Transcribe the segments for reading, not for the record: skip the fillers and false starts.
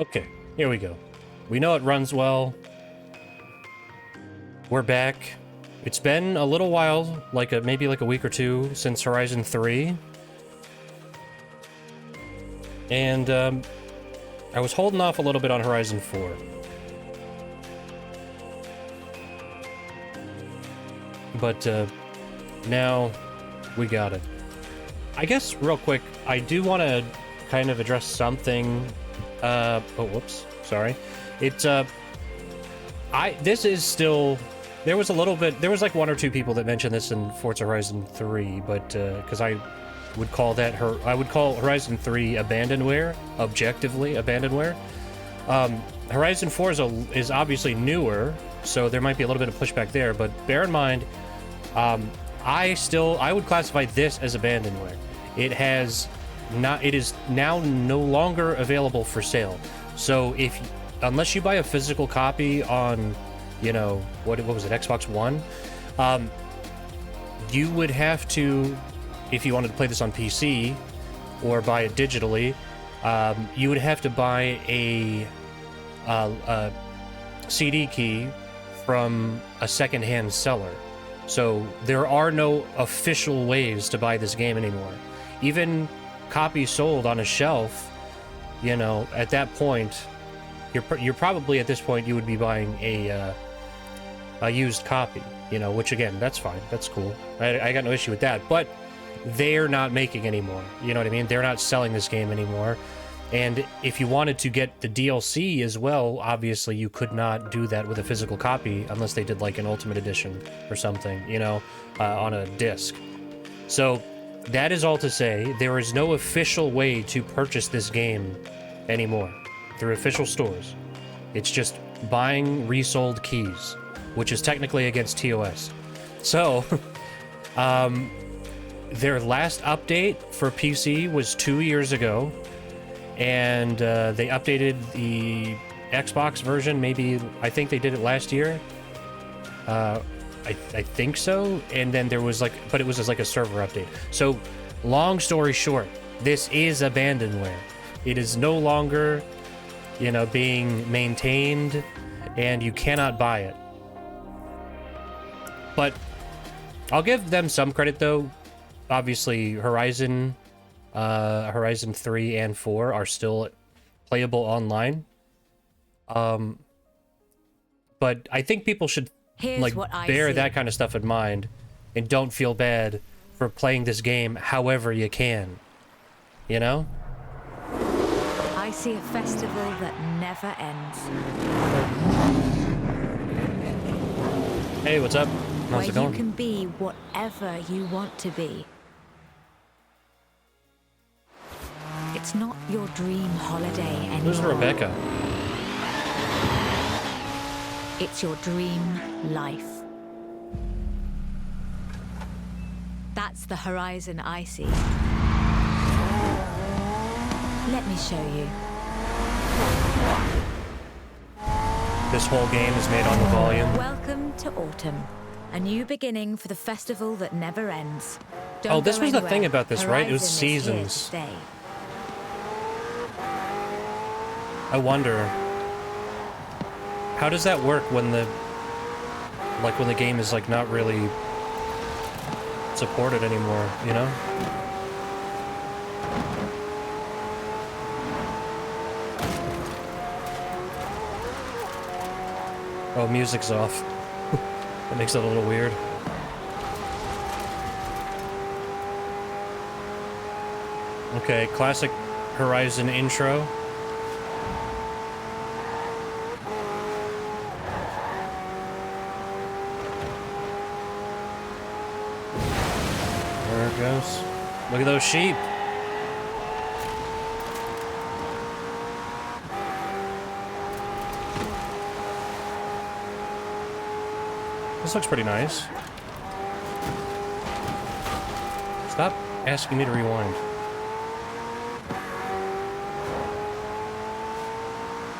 Okay, here we go. We know it runs well. We're back. It's been a little while, maybe like a week or two since Horizon 3. And I was holding off a little bit on Horizon 4. But now we got it. I guess real quick, I do want to kind of address something. Oh, whoops. Sorry. This is still... There was like one or two people that mentioned this in Forza Horizon 3, but, because I would call Horizon 3 Abandonware, objectively Abandonware. Horizon 4 is obviously newer, so there might be a little bit of pushback there, but bear in mind, I would classify this as Abandonware. It is now no longer available for sale. So unless you buy a physical copy on, you know, what was it, Xbox One, you would have to, if you wanted to play this on PC or buy it digitally, you would have to buy a CD key from a secondhand seller. So there are no official ways to buy this game anymore. Even copies sold on a shelf, you know, at that point, you're probably at this point you would be buying a used copy, you know, which again, that's fine, that's cool. I got no issue with that, but they're not making anymore. You know what I mean? They're not selling this game anymore. And if you wanted to get the DLC as well, obviously you could not do that with a physical copy unless they did like an Ultimate Edition or something, you know, on a disc. So that is all to say, there is no official way to purchase this game anymore through official stores. It's just buying resold keys, which is technically against TOS. So, their last update for PC was 2 years ago, and they updated the Xbox version, maybe, I think they did it last year. I think so, and then there was but it was just like a server update. So, long story short, this is Abandonware. It is no longer, you know, being maintained, and you cannot buy it. But I'll give them some credit, though. Obviously, Horizon 3 and 4 are still playable online. But I think people should bear that kind of stuff in mind and don't feel bad for playing this game however you can. You know? I see a festival that never ends. Hey, what's up? How's it going? Where you can be whatever you want to be. It's not your dream holiday anymore. Who's Rebecca? It's your dream life. That's the horizon I see. Let me show you. This whole game is made on the volume. Welcome to autumn. A new beginning for the festival that never ends. Oh, this was the thing about this, right? It was seasons. I wonder, how does that work when the game is like not really supported anymore, you know? Oh, music's off. That makes it a little weird. Okay, classic Horizon intro. There it goes. Look at those sheep. This looks pretty nice. Stop asking me to rewind.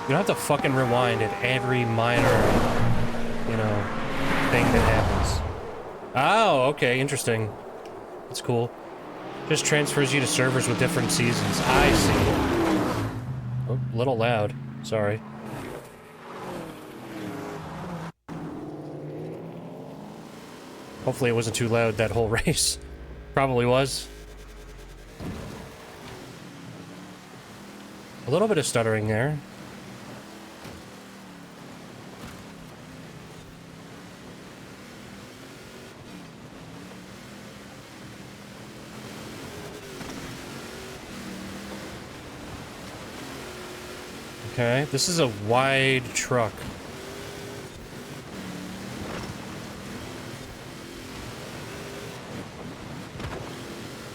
You don't have to fucking rewind at every minor, you know, thing that happens. Oh, okay, interesting. That's cool. Just transfers you to servers with different seasons. I see. Oh, a little loud. Sorry. Hopefully it wasn't too loud that whole race. Probably was. A little bit of stuttering there. Okay, this is a wide truck.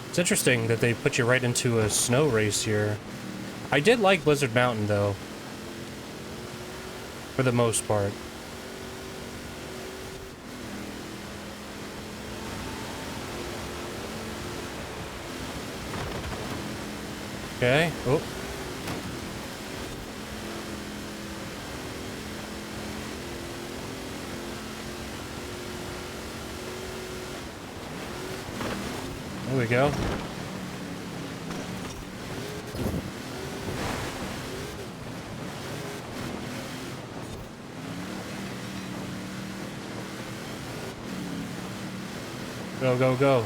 It's interesting that they put you right into a snow race here. I did like Blizzard Mountain, though. For the most part. Okay, oh. There we go. Go, go, go.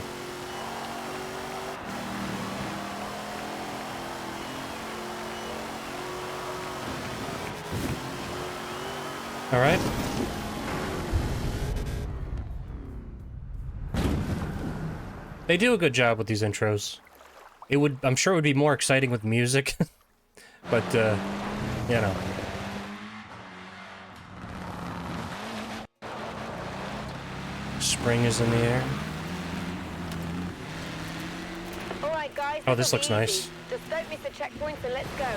All right. They do a good job with these intros. I'm sure it would be more exciting with music, but, you know. Spring is in the air. All right, guys. Oh, this looks nice. Just don't miss the checkpoints and let's go.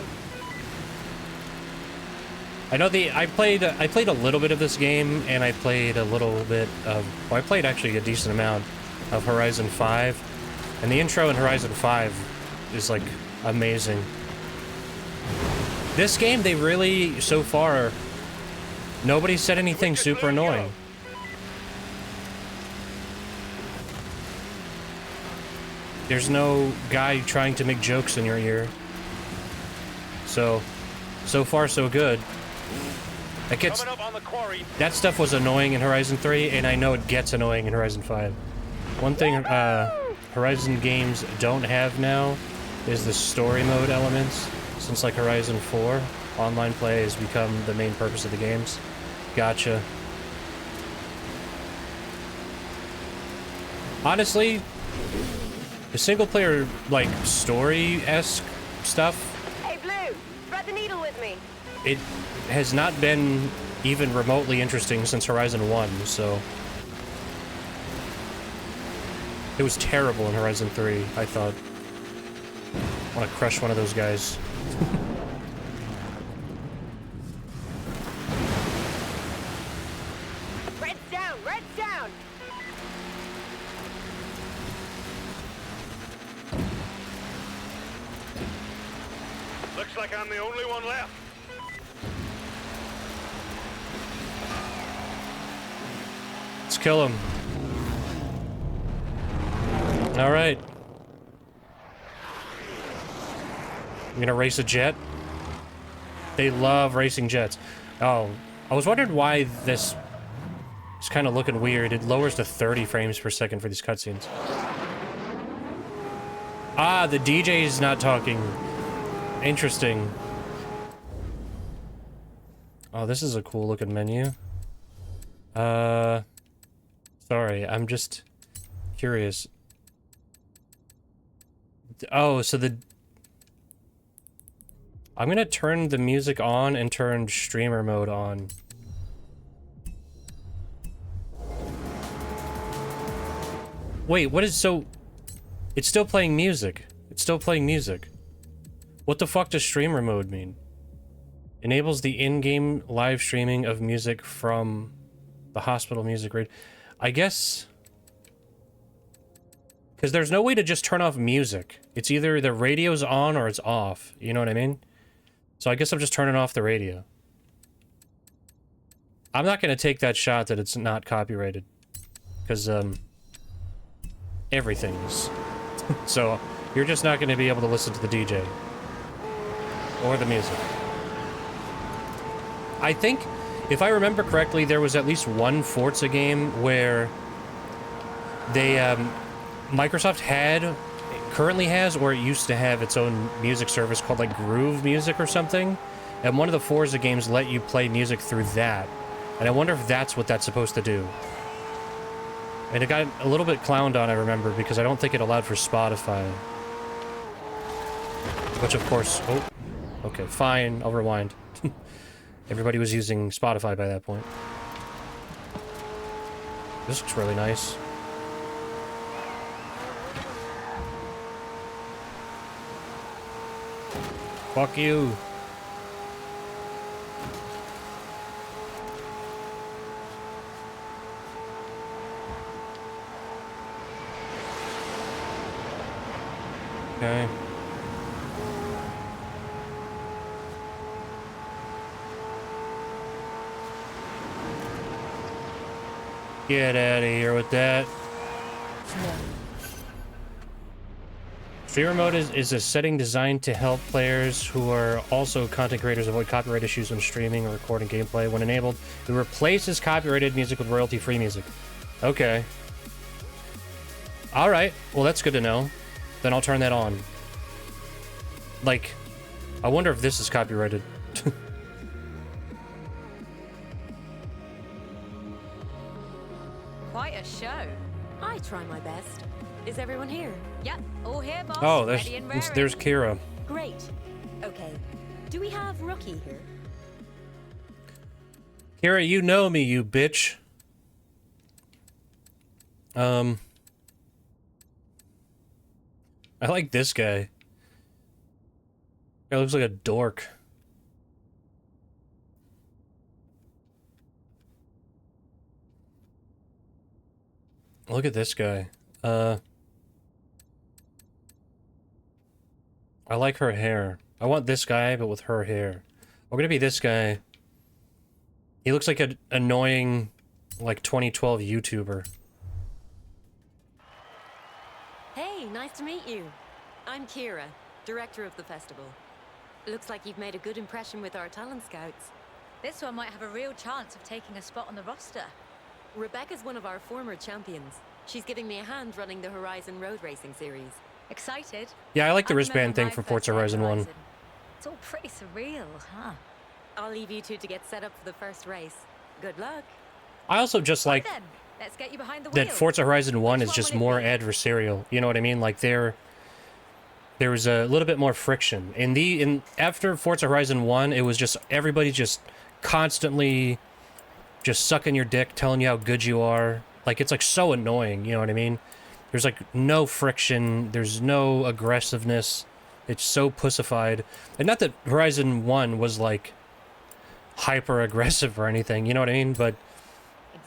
I know I played a little bit of this game, and I played a little bit of, well, I played actually a decent amount of Horizon 5, and the intro in Horizon 5 is, like, amazing. This game, they really, so far, nobody said anything super annoying. There's no guy trying to make jokes in your ear. So far so good. That stuff was annoying in Horizon 3, and I know it gets annoying in Horizon 5. One thing Horizon games don't have now is the story mode elements. Since, like, Horizon 4, online play has become the main purpose of the games. Gotcha. Honestly, the single-player, like, story-esque stuff... Hey, Blue! Thread the needle with me! It has not been even remotely interesting since Horizon 1, so... It was terrible in Horizon 3, I thought. I want to crush one of those guys. Red's down! Red's down! Looks like I'm the only one left. Let's kill him. Alright. I'm gonna race a jet. They love racing jets. Oh, I was wondering why this is kind of looking weird. It lowers to 30 frames per second for these cutscenes. Ah, the DJ is not talking. Interesting. Oh, this is a cool looking menu. Sorry, I'm just curious. Oh, so I'm gonna turn the music on and turn streamer mode on. Wait, what is so... It's still playing music. It's still playing music. What the fuck does streamer mode mean? Enables the in-game live streaming of music from the hospital music rate. I guess... Because there's no way to just turn off music. It's either the radio's on or it's off. You know what I mean? So I guess I'm just turning off the radio. I'm not going to take that shot that it's not copyrighted. Because, everything is. So, you're just not going to be able to listen to the DJ. Or the music. I think, if I remember correctly, there was at least one Forza game where they, Microsoft currently has, or it used to have its own music service called, like, Groove Music or something. And one of the Forza games let you play music through that. And I wonder if that's what that's supposed to do. And it got a little bit clowned on, I remember, because I don't think it allowed for Spotify. Which, of course... Oh, okay, fine, I'll rewind. Everybody was using Spotify by that point. This looks really nice. Fuck you. Okay. Get out of here with that. Fear mode is a setting designed to help players who are also content creators avoid copyright issues when streaming or recording gameplay. When enabled, it replaces copyrighted music with royalty-free music. Okay. Alright, well that's good to know. Then I'll turn that on. Like, I wonder if this is copyrighted. Quite a show. I try my best. Is everyone here? Yep, all here, boss. Oh, Ready and raring. there's Kira. Great. Okay. Do we have Rookie here? Kira, you know me, you bitch. I like this guy. He looks like a dork. Look at this guy. I like her hair. I want this guy, but with her hair. We're gonna be this guy. He looks like an annoying, like, 2012 YouTuber. Hey, nice to meet you. I'm Kira, director of the festival. Looks like you've made a good impression with our talent scouts. This one might have a real chance of taking a spot on the roster. Rebecca's one of our former champions. She's giving me a hand running the Horizon road racing series. Excited? Yeah, I like the I wristband remember thing my for first Forza day at Horizon 1. It's all pretty surreal, huh? I'll leave you two to get set up for the first race. Good luck. I also just like Then, let's get you behind the that wheel. Forza Horizon 1 Which is one just will it more be? adversarial. You know what I mean? Like there was a little bit more friction. After Forza Horizon 1, it was just everybody just constantly just sucking your dick, telling you how good you are. Like it's like so annoying, you know what I mean? There's like no friction, there's no aggressiveness. It's so pussified. And not that Horizon 1 was like hyper aggressive or anything, you know what I mean? But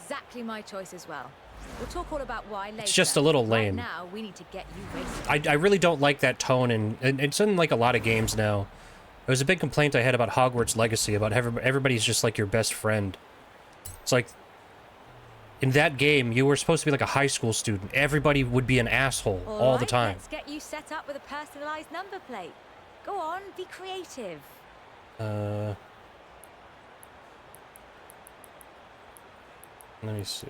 Exactly my choice as well. We'll talk all about why later. it's just a little Right lame. now, we need to get you racing. I really don't like that tone, and it's in like a lot of games now. It was a big complaint I had about Hogwarts Legacy, about everybody's just like your best friend. It's like, in that game, you were supposed to be like a high school student. Everybody would be an asshole all the right, time. Let's get you set up with a personalized number plate. Go on, be creative. Let me see.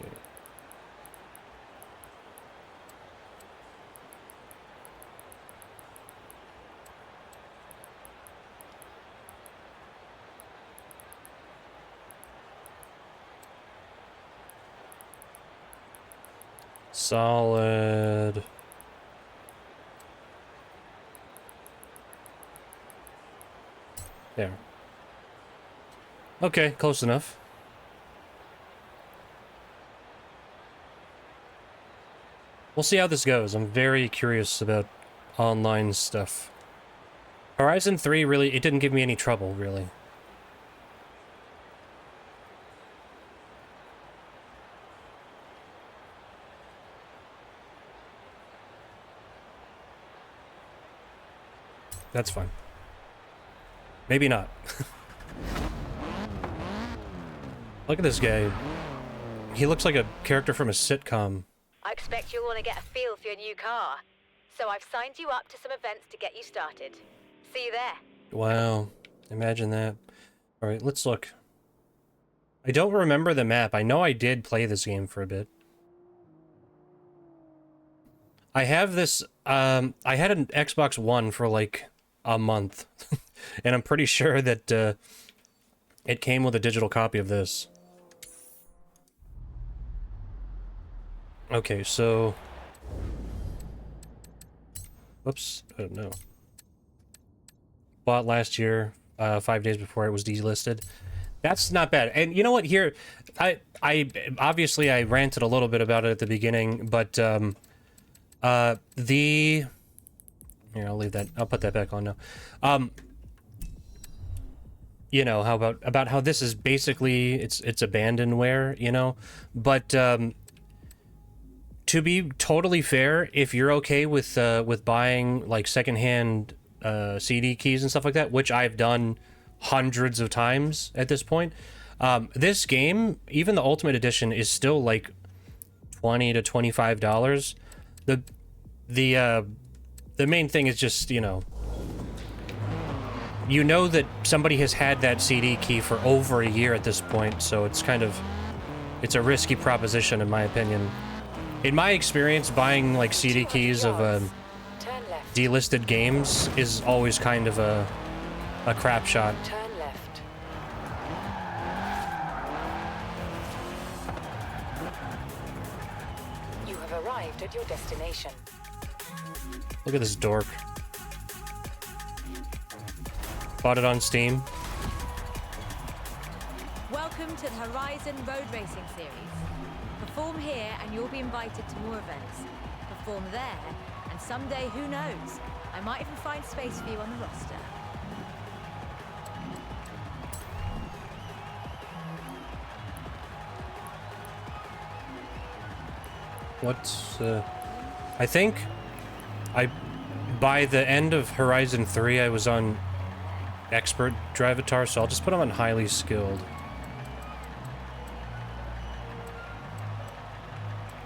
Solid. There. Okay, close enough. We'll see how this goes. I'm very curious about online stuff. Horizon 3 really, it didn't give me any trouble, really. That's fine. Maybe not. Look at this guy. He looks like a character from a sitcom. I expect you'll want to get a feel for your new car. So I've signed you up to some events to get you started. See you there. Wow. Imagine that. Alright, let's look. I don't remember the map. I know I did play this game for a bit. I have this, I had an Xbox One for like a month, and I'm pretty sure that it came with a digital copy of this. Okay, so... Whoops, oh no. Bought last year, 5 days before it was delisted. That's not bad. And you know what, here, I obviously I ranted a little bit about it at the beginning, but, here, I'll leave that, I'll put that back on now. You know, how about how this is basically, it's abandonware, you know, but, to be totally fair, if you're okay with buying like secondhand CD keys and stuff like that, which I've done hundreds of times at this point, this game, even the Ultimate Edition, is still like $20 to $25. The main thing is just, you know that somebody has had that CD key for over a year at this point, so it's kind of, it's a risky proposition in my opinion. In my experience, buying like CD keys of delisted games is always kind of a crap shot. Turn left. You have arrived at your destination. Look at this dork. Bought it on Steam. Welcome to the Horizon Road Racing Series. Perform here and you'll be invited to more events. Perform there, and someday, who knows, I might even find space for you on the roster. What's, I think by the end of Horizon 3, I was on Expert Drivatar, so I'll just put him on Highly Skilled.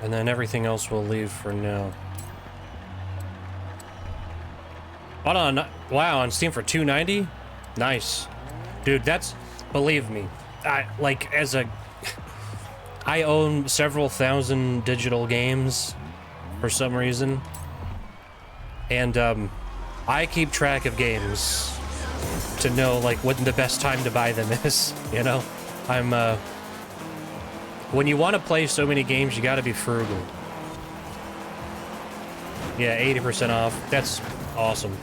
And then everything else we'll leave for now. Hold on, wow, on Steam for $2.90? Nice. Dude, that's, believe me, I own several thousand digital games for some reason. And, I keep track of games to know, like, when the best time to buy them is, you know? When you want to play so many games, you gotta be frugal. Yeah, 80% off. That's awesome.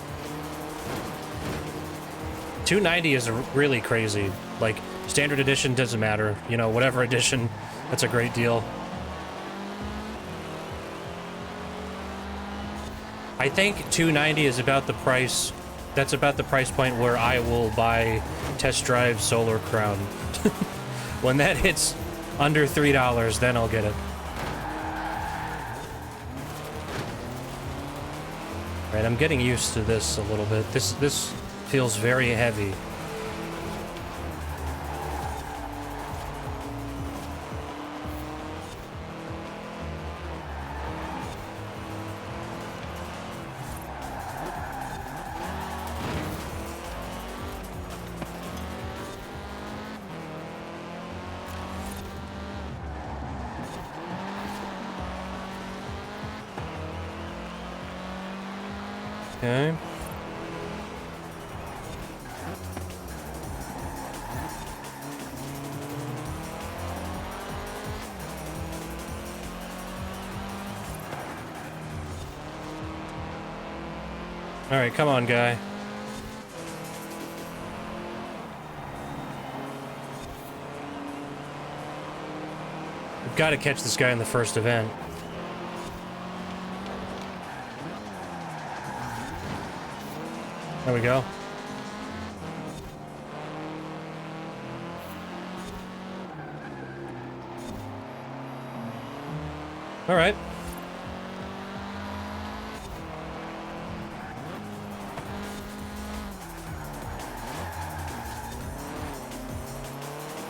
$2.90 is really crazy. Like, standard edition doesn't matter. You know, whatever edition, that's a great deal. I think $2.90 is about the price. That's about the price point where I will buy Test Drive Solar Crown. When that hits under $3, then I'll get it. Right, I'm getting used to this a little bit. This feels very heavy. Okay. All right, come on, guy. We've got to catch this guy in the first event. There we go. All right.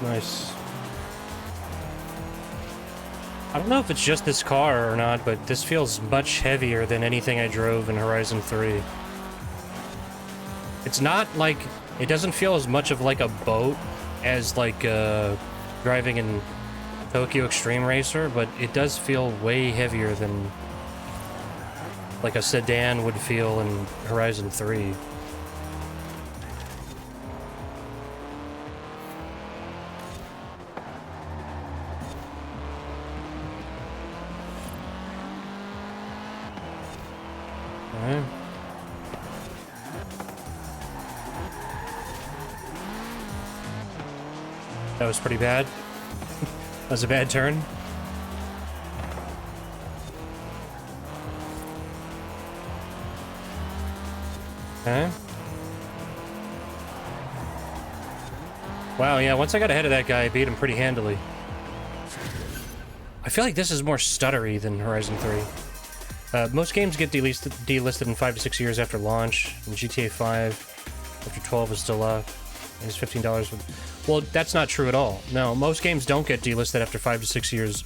Nice. I don't know if it's just this car or not, but this feels much heavier than anything I drove in Horizon 3. It's not like, it doesn't feel as much of like a boat as like Gran driving in Tokyo Extreme Racer, but it does feel way heavier than like a sedan would feel in Horizon 3. Alright. That was pretty bad. That was a bad turn. Okay. Wow, yeah, once I got ahead of that guy, I beat him pretty handily. I feel like this is more stuttery than Horizon 3. Most games get delisted in 5 to 6 years after launch, and GTA 5, after 12 is still up. It's $15 with... Well, that's not true at all. No, most games don't get delisted after 5 to 6 years.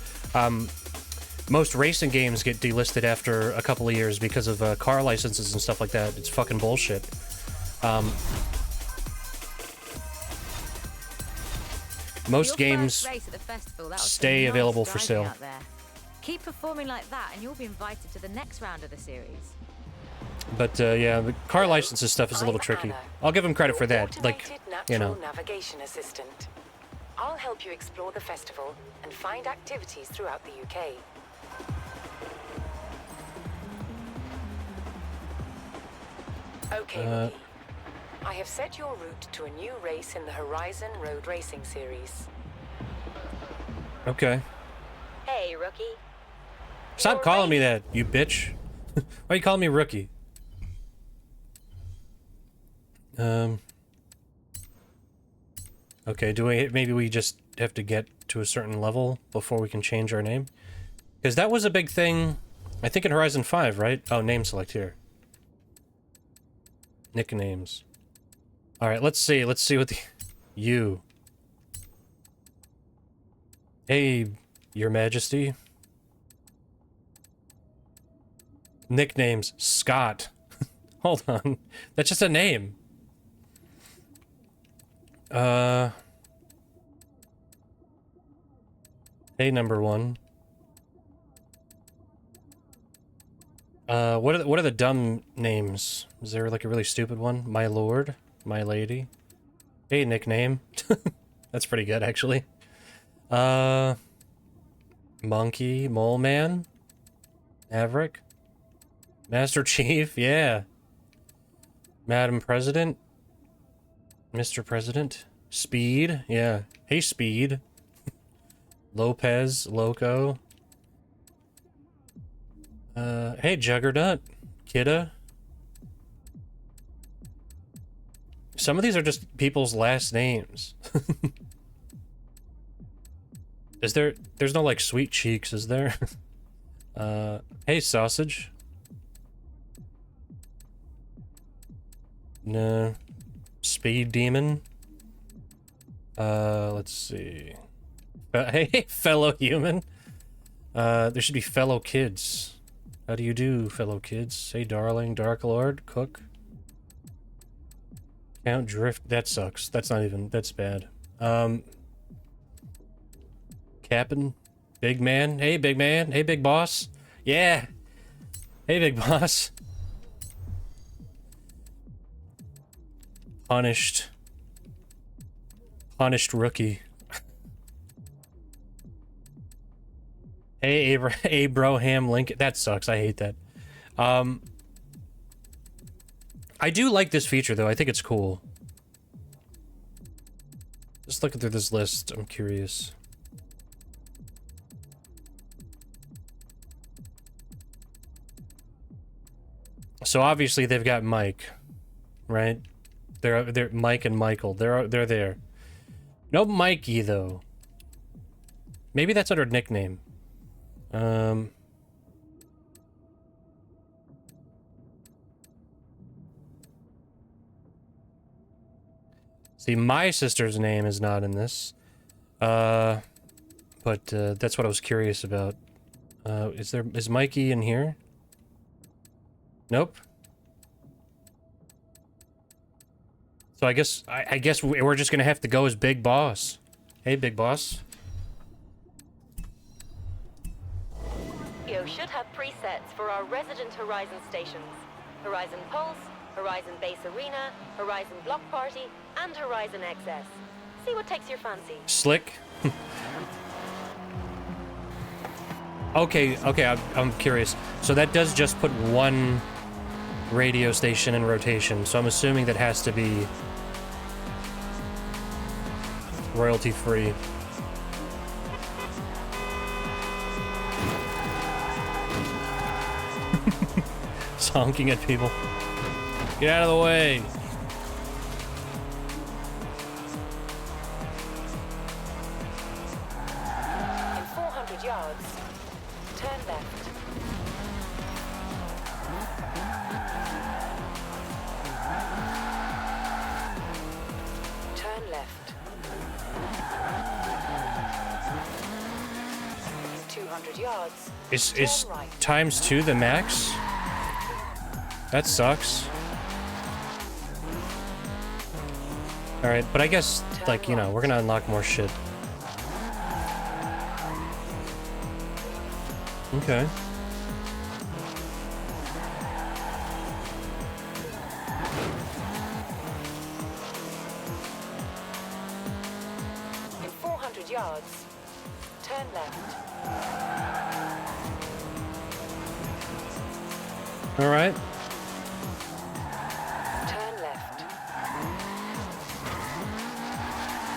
Most racing games get delisted after a couple of years because of car licenses and stuff like that. It's fucking bullshit. Most games stay available for sale. Keep performing like that and you'll be invited to the next round of the series. But yeah, the car licenses stuff is a little tricky. I'll give them credit for that. Like, you know. Navigation assistant. I'll help you explore the festival and find activities throughout the UK. Okay, Rookie. I have set your route to a new race in the Horizon Road Racing Series. Okay. Hey, Rookie. Stop calling me that, you bitch. Why are you calling me Rookie? Okay, maybe we just have to get to a certain level before we can change our name? Because that was a big thing, I think in Horizon 5, right? Oh, name select here. Nicknames. Alright, let's see what the... You. Hey, Your Majesty. Nicknames, Scott. Hold on. That's just a name. Hey, number one. What are the dumb names? Is there like a really stupid one? My lord? My lady? Hey, nickname. That's pretty good, actually. Monkey, Mole Man? Maverick? Master Chief, yeah. Madam President? Mr. President? Speed, yeah. Hey, Speed. Lopez, Loco. Hey, Juggernaut. Kidda. Some of these are just people's last names. There's no, like, Sweet Cheeks, is there? Hey, Sausage. No. Speed Demon. Let's see. Hey, fellow human. There should be fellow kids. How do you do, fellow kids? Hey, darling, Dark Lord, Cook. Count Drift, that sucks. That's bad. Captain, Big Man. Hey, Big Man. Hey, Big Boss. Yeah. Hey, Big Boss. Punished Rookie. Hey, Abraham Lincoln. That sucks. I hate that. I do like this feature, though. I think it's cool. Just looking through this list, I'm curious. So obviously they've got Mike, right? They're Mike and Michael. They're there. No Mikey though. Maybe that's under nickname. See, my sister's name is not in this. But that's what I was curious about. Is Mikey in here? Nope. So I guess we're just gonna have to go as Big Boss. Hey, Big Boss. should have presets for our resident Horizon stations. Horizon Pulse, Horizon Base Arena, Horizon Block Party, and Horizon XS. See what takes your fancy. Slick. Okay, I'm curious. So that does just put one radio station in rotation, so I'm assuming that has to be royalty-free. Honking at people. Get out of the way. In 400 yards, turn left. Turn left. In 200 yards, Is turn right. ×2 the max? That sucks. Alright, but I guess, like, you know, we're gonna unlock more shit. Okay. In 400 yards, turn left. Alright. Turn left.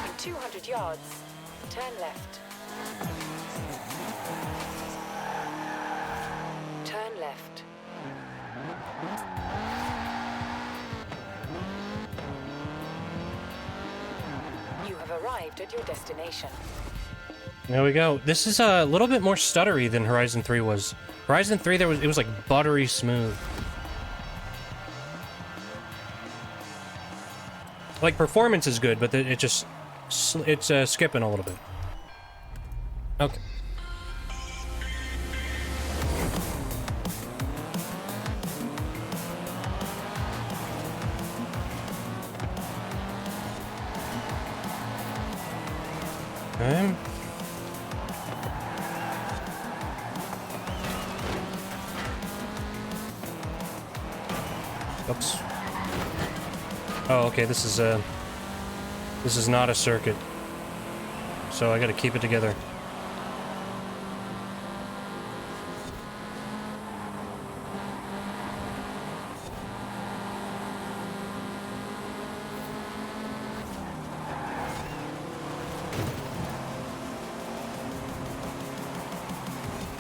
In 200 yards, turn left. Turn left. You have arrived at your destination. There we go. This is a little bit more stuttery than Horizon 3 was. Horizon 3, it was like buttery smooth. Like, performance is good, but it's skipping a little bit. Okay. Okay. Oops. Oh, okay, this is not a circuit. So I gotta keep it together.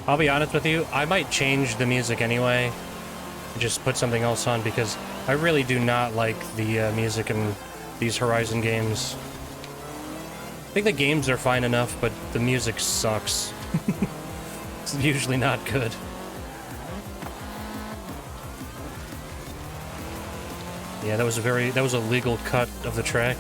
I'll be honest with you, I might change the music anyway. Just put something else on because I really do not like the music in these Horizon games. I think the games are fine enough, but the music sucks. It's usually not good. Yeah, that was a legal cut of the track.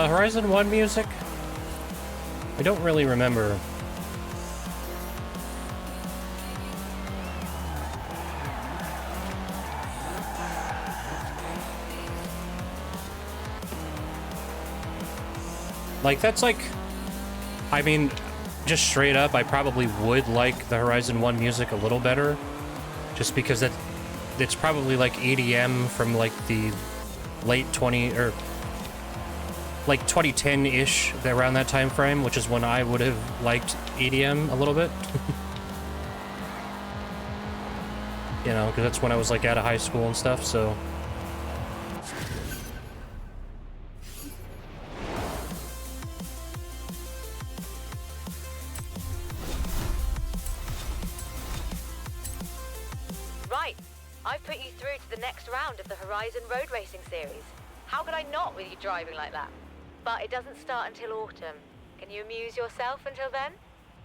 Horizon 1 music? I don't really remember. Like, that's like... I mean, just straight up, I probably would like the Horizon 1 music a little better. Just because it's probably like EDM from like the late 2010-ish, around that time frame, which is when I would have liked EDM a little bit. You know, because that's when I was like out of high school and stuff, so... Right, I've put you through to the next round of the Horizon Road Racing Series. How could I not with you driving like that? But it doesn't start until autumn. Can you amuse yourself until then?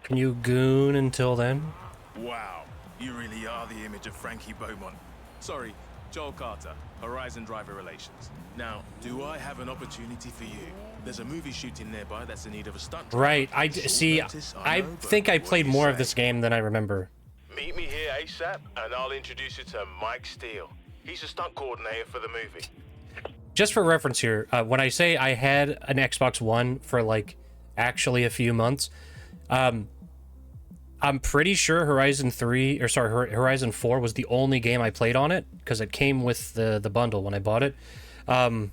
Can you goon until then? Wow, you really are the image of Frankie Beaumont. Sorry, Joel Carter. Horizon Driver Relations. Now, do I have an opportunity for you? There's a movie shooting nearby that's in need of a stunt driver. Right. I think I played more of this game than I remember. Meet me here ASAP, and I'll introduce you to Mike Steele. He's a stunt coordinator for the movie. Just for reference here, when I say I had an Xbox One for like actually a few months, I'm pretty sure Horizon 4 was the only game I played on it because it came with the bundle when I bought it. And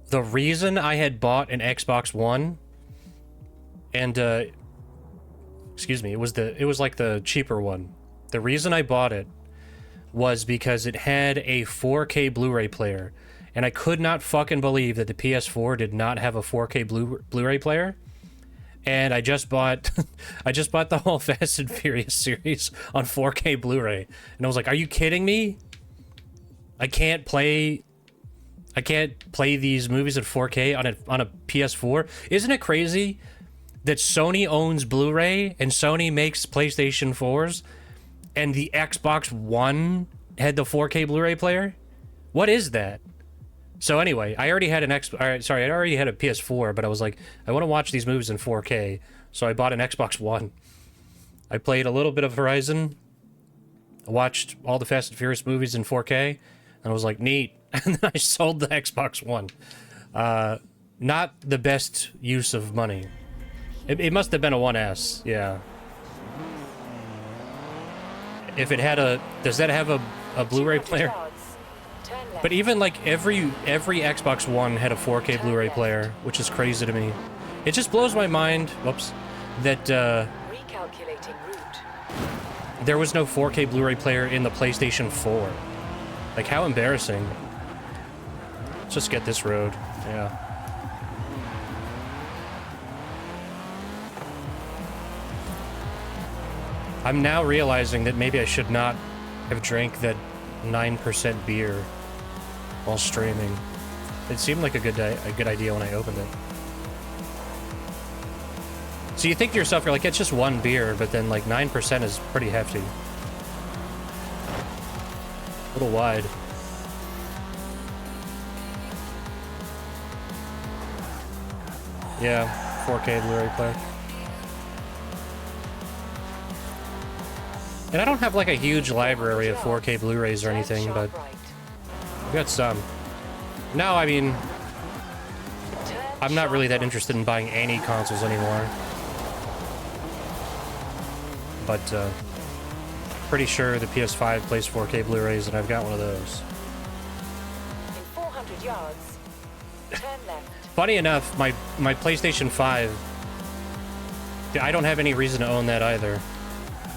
the reason I had bought an Xbox One, and excuse me, it was like the cheaper one. The reason I bought it was because it had a 4K Blu-ray player, and I could not fucking believe that the PS4 did not have a 4K Blu-ray player. And I just bought the whole Fast and Furious series on 4K Blu-ray, and I was like, "Are you kidding me? I can't play these movies at 4K on a PS4." Isn't it crazy that Sony owns Blu-ray and Sony makes PlayStation 4s, and the Xbox One had the 4K Blu-ray player? What is that? So anyway, I already had I already had a PS4, but I was like, I want to watch these movies in 4K, so I bought an Xbox One. I played a little bit of Horizon, I watched all the Fast and Furious movies in 4K, and I was like, neat. And then I sold the Xbox One. Not the best use of money. It must have been a 1S, yeah. If it had does that have a Blu-ray player? But even like every Xbox One had a 4K Blu-ray player, which is crazy to me. It just blows my mind, whoops, that Recalculating route. there was no 4K Blu-ray player in the PlayStation 4. Like, how embarrassing. Let's just get this road, yeah. I'm now realizing that maybe I should not have drank that 9% beer while streaming. It seemed like a good idea when I opened it. So you think to yourself, you're like, it's just one beer, but then like 9% is pretty hefty. A little wide. Yeah, 4K Blu-ray player. And I don't have like a huge library of 4K Blu-rays or anything, but I've got some. No, I mean, I'm not really that interested in buying any consoles anymore. But pretty sure the PS5 plays 4K Blu-rays, and I've got one of those. In 400 yards, turn left. Funny enough, my PlayStation 5, I don't have any reason to own that either.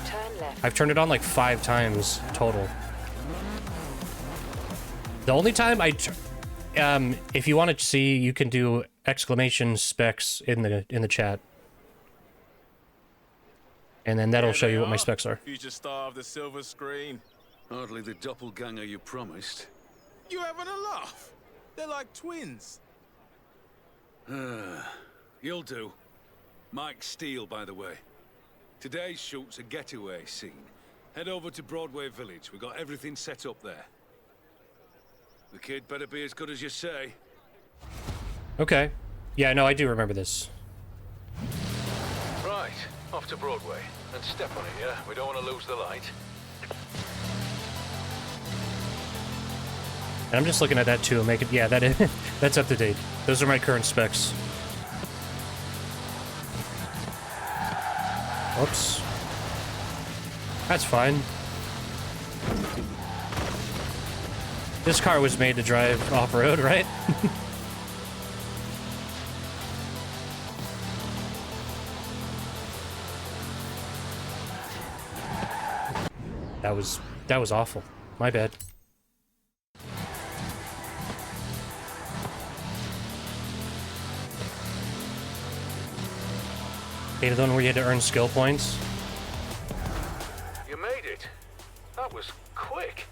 Turn left. I've turned it on like 5 times total. The only time if you want to see, you can do exclamation specs in the chat, and then that'll show you what my specs are. Future star of the silver screen. Hardly the doppelganger you promised. You having a laugh? They're like twins. You'll do. Mike Steele, by the way. Today's shoot's a getaway scene. Head over to Broadway Village. We got everything set up there. The kid better be as good as you say. Okay. Yeah, no, I do remember this. Right, off to Broadway. And step on it, yeah? We don't want to lose the light. And I'm just looking at that too and make it, yeah, that's up to date. Those are my current specs. Oops. That's fine. This car was made to drive off-road, right? That was awful. My bad. Okay, the one where you had to earn skill points. You made it. That was quick.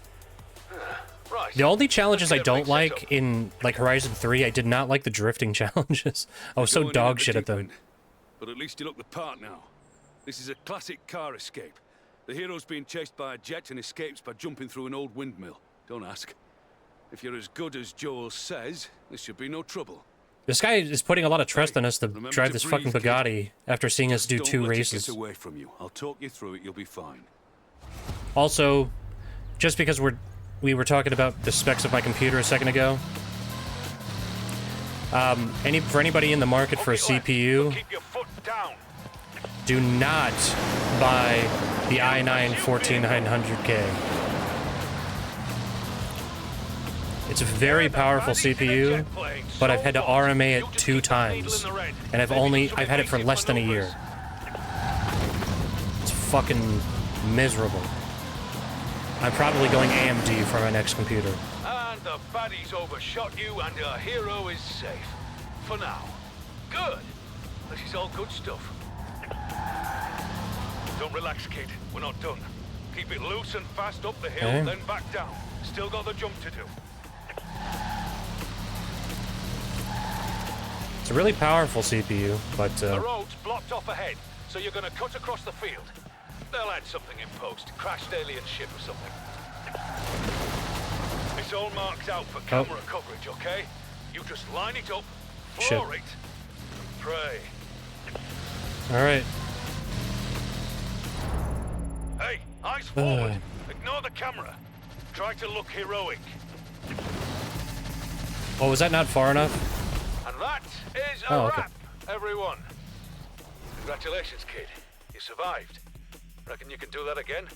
Right. The only challenges I don't like in like Horizon 3, I did not like the drifting challenges. I was so dog shit at them. But at least you look the part now. This is a classic car escape. The hero's being chased by a jet and escapes by jumping through an old windmill. Don't ask. If you're as good as Joel says, there should be no trouble. This guy is putting a lot of trust in us to Remember drive to this breathe, fucking kid. Bugatti after seeing us do Don't 2 let it races. get away from you. I'll talk you through it. You'll be fine. Also, just because we were talking about the specs of my computer a second ago, for anybody in the market for a CPU, Keep your foot down. do not buy the i9 14900K. It's a very powerful CPU, but I've had to RMA it 2 times, and I've had it for less than a year. It's fucking miserable. I'm probably going AMD for my next computer. And the baddies overshot you, and your hero is safe. For now. Good. This is all good stuff. Don't relax, kid. We're not done. Keep it loose and fast up the hill, Okay. then back down. Still got the jump to do. It's a really powerful CPU, but The road's blocked off ahead, so you're gonna cut across the field. They'll add something in post. Crashed alien ship or something. It's all marked out for camera coverage, okay? You just line it up, floor it, and pray. all right. Hey, eyes forward. Ignore the camera. Try to look heroic. Oh, was that not far enough? And that is a Oh, okay. wrap, everyone. Congratulations, kid. You survived. Reckon you can do that again?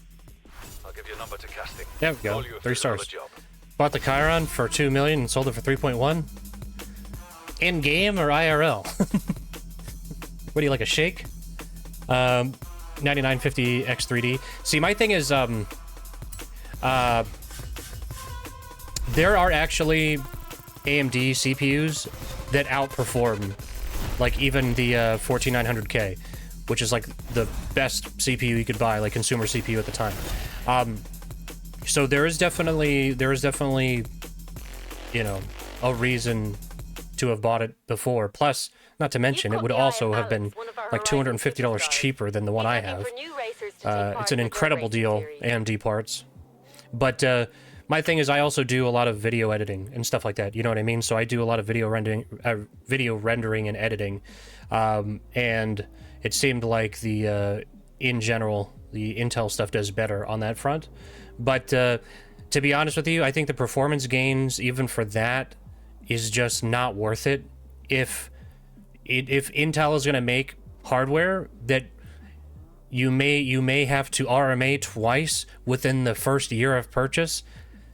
I'll give you a number to casting. There we go. Call you if 3 there's another stars. job. Bought the Chiron for $2 million and sold it for 3.1. In game or IRL? What do you like, a shake? 9950 X3D. See, my thing is, there are actually AMD CPUs that outperform, like, even the 14900K, which is like the best CPU you could buy, like consumer CPU at the time. So there is definitely, you know, a reason to have bought it before. Plus, not to mention, it would also have been like $250 cheaper than the one I have. It's an incredible deal, AMD parts. But my thing is, I also do a lot of video editing and stuff like that. You know what I mean? So I do a lot of video rendering and editing, and it seemed like in general, the Intel stuff does better on that front. But to be honest with you, I think the performance gains, even for that, is just not worth it. If Intel is going to make hardware that you may have to RMA twice within the first year of purchase,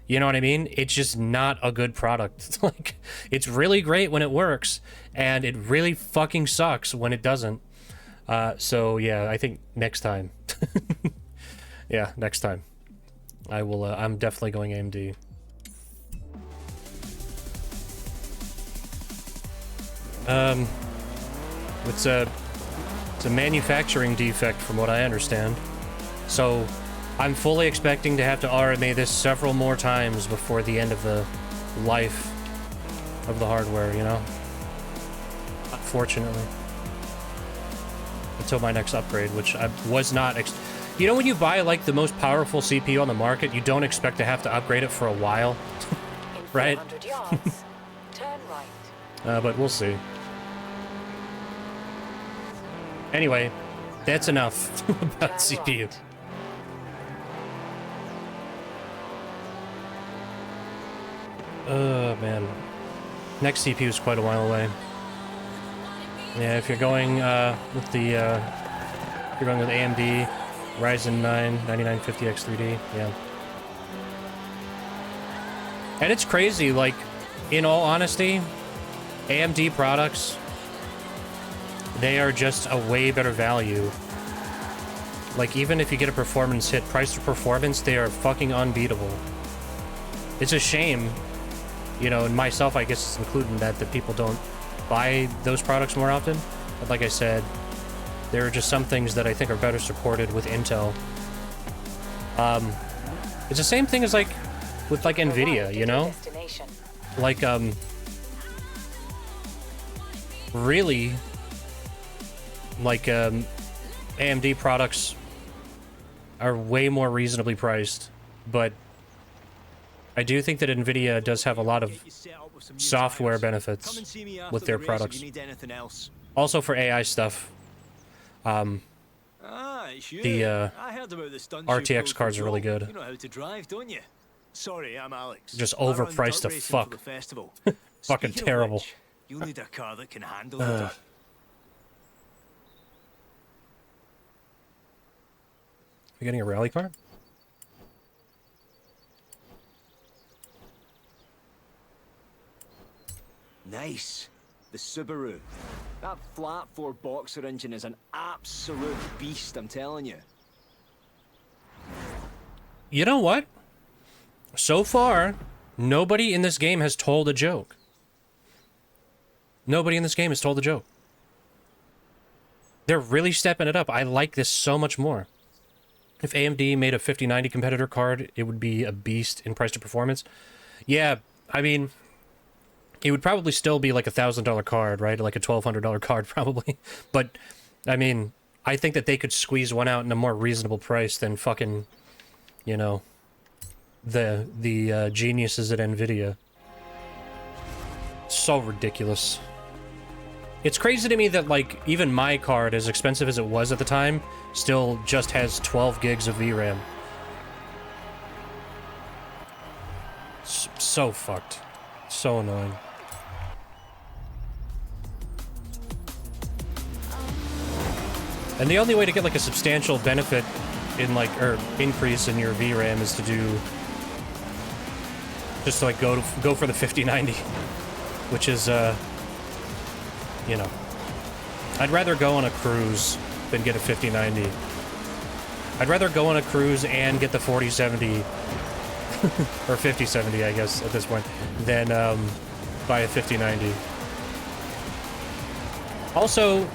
you know what I mean? It's just not a good product. Like, it's really great when it works, and it really fucking sucks when it doesn't. So yeah, I think next time. Yeah, next time. I will, I'm definitely going AMD. It's a manufacturing defect from what I understand. So I'm fully expecting to have to RMA this several more times before the end of the life of the hardware, you know? Unfortunately. Until my next upgrade, which I was not... You know when you buy, like, the most powerful CPU on the market, you don't expect to have to upgrade it for a while? Right? 400 yards, turn right. But we'll see. Anyway, that's enough about CPU. Man. Next CPU is quite a while away. Yeah, if you're going with the if you're going with AMD Ryzen 9 9950X3D, yeah. And it's crazy, like, in all honesty, AMD products, they are just a way better value. Like, even if you get a performance hit, price to performance, they are fucking unbeatable. It's a shame, you know, and myself, I guess, including that people don't buy those products more often. But like I said, there are just some things that I think are better supported with Intel. It's the same thing as, like, with, like, NVIDIA, you know? Like, really, like, AMD products are way more reasonably priced, but I do think that NVIDIA does have a lot of software benefits with their products. Also for AI stuff. The RTX cards are really good. You know how to drive, don't you? Sorry, I'm Alex. Just overpriced to fuck. Fucking terrible. Which, you'll need a car that can handle the dirt. You getting a rally car? Nice. The Subaru. That flat 4 boxer engine is an absolute beast, I'm telling you. You know what? So far, nobody in this game has told a joke. Nobody in this game has told a joke. They're really stepping it up. I like this so much more. If AMD made a 5090 competitor card, it would be a beast in price to performance. Yeah, I mean, it would probably still be like $1,000 card, right? Like a $1,200 card, probably. But, I mean, I think that they could squeeze one out in a more reasonable price than fucking, you know, the geniuses at NVIDIA. So ridiculous. It's crazy to me that, like, even my card, as expensive as it was at the time, still just has 12 gigs of VRAM. So fucked. So annoying. And the only way to get, like, a substantial benefit in, like, or increase in your VRAM is to do... just to, like, go for the 5090. Which is, you know, I'd rather go on a cruise than get a 5090. I'd rather go on a cruise and get the 4070 or 5070, I guess, at this point, than buy a 5090. Also,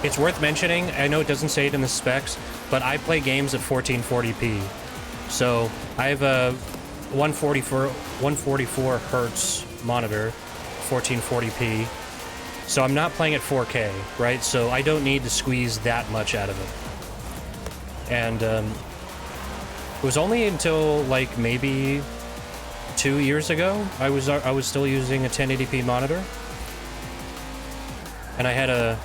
it's worth mentioning, I know it doesn't say it in the specs, but I play games at 1440p. So I have a 144 hertz monitor, 1440p. So I'm not playing at 4K, right? So I don't need to squeeze that much out of it. And it was only until like maybe 2 years ago I was still using a 1080p monitor, and I had a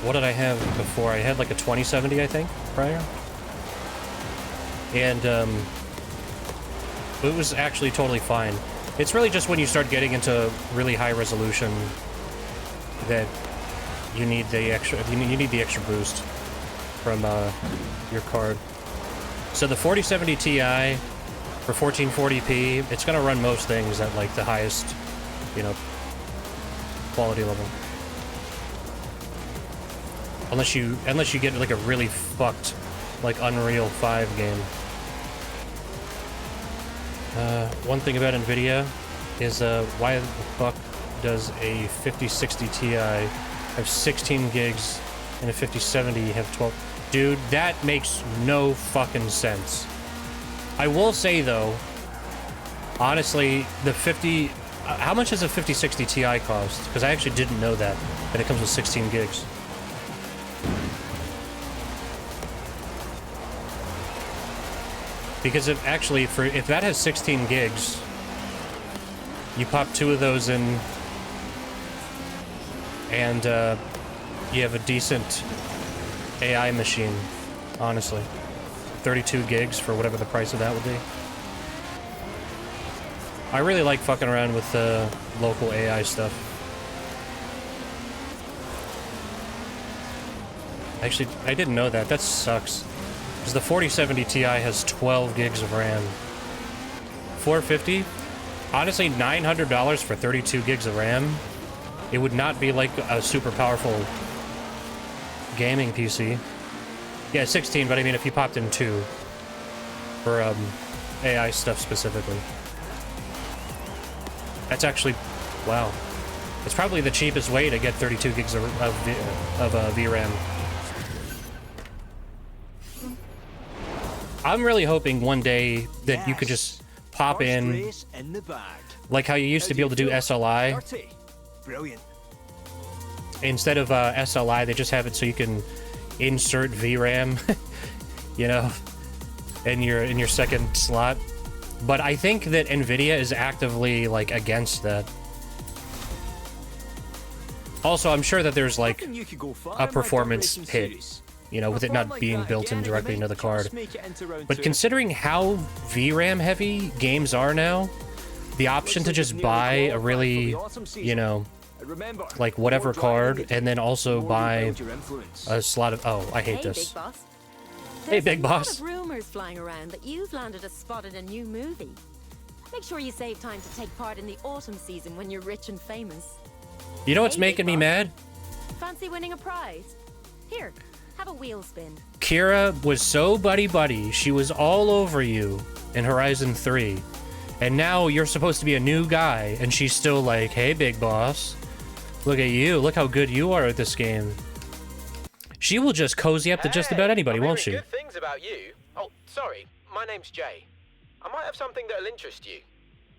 what did I have before? I had like a 2070, I think, prior, and it was actually totally fine. It's really just when you start getting into really high resolution that you need the extra. You need the extra boost from your card. So the 4070 Ti for 1440p, it's gonna run most things at like the highest, you know, quality level. Unless you get like a really fucked, like Unreal 5 game. One thing about NVIDIA is, why the fuck does a 5060 Ti have 16 gigs and a 5070 have 12? Dude, that makes no fucking sense. I will say, though, honestly, the 50... how much does a 5060 Ti cost? Because I actually didn't know that it comes with 16 gigs. Because if that has 16 gigs, you pop 2 of those in, and you have a decent AI machine, honestly. 32 gigs for whatever the price of that would be. I really like fucking around with the local AI stuff. Actually, I didn't know that. That sucks. Because the 4070 Ti has 12 gigs of RAM. 450? Honestly, $900 for 32 gigs of RAM. It would not be like a super powerful gaming PC. Yeah, 16, but I mean if you popped in 2 for AI stuff specifically. That's actually, wow. It's probably the cheapest way to get 32 gigs of VRAM. I'm really hoping one day that you could just pop in, like how you used to be able to do SLI. Brilliant. instead of SLI, they just have it so you can insert VRAM, you know, in your second slot. But I think that Nvidia is actively like against that. Also, I'm sure that there's like a performance hit, you know, with it not being built in directly into the card. But considering how VRAM heavy games are now, the option to just buy a really, you know, like whatever card and then also buy a slot of, oh, I hate this. Big boss. Hey, big boss. There's a lot of rumors flying around that you've landed a spot in a new movie. Make sure you save time to take part in the autumn season when you're rich and famous. You know what's making me mad? Fancy winning a prize? Here, have a wheel spin. Kira was so buddy-buddy. She was all over you in Horizon 3. And now you're supposed to be a new guy, and she's still like, hey, big boss. Look at you. Look how good you are at this game. She will just cozy up to just about anybody, won't she? Good things about you. Oh, sorry. My name's Jay. I might have something that'll interest you.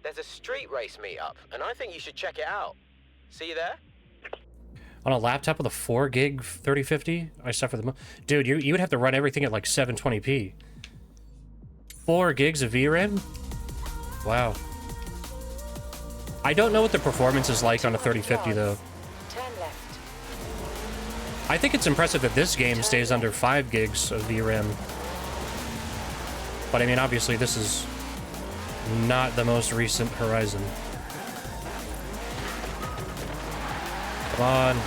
There's a street race meetup, and I think you should check it out. See you there? On a laptop with a 4 gig 3050? I suffer the most. Dude, you would have to run everything at like 720p. 4 gigs of VRAM? Wow. I don't know what the performance is like on a 3050 though. Turn left. I think it's impressive that this game stays under 5 gigs of VRAM. But I mean, obviously this is not the most recent Horizon. Come on.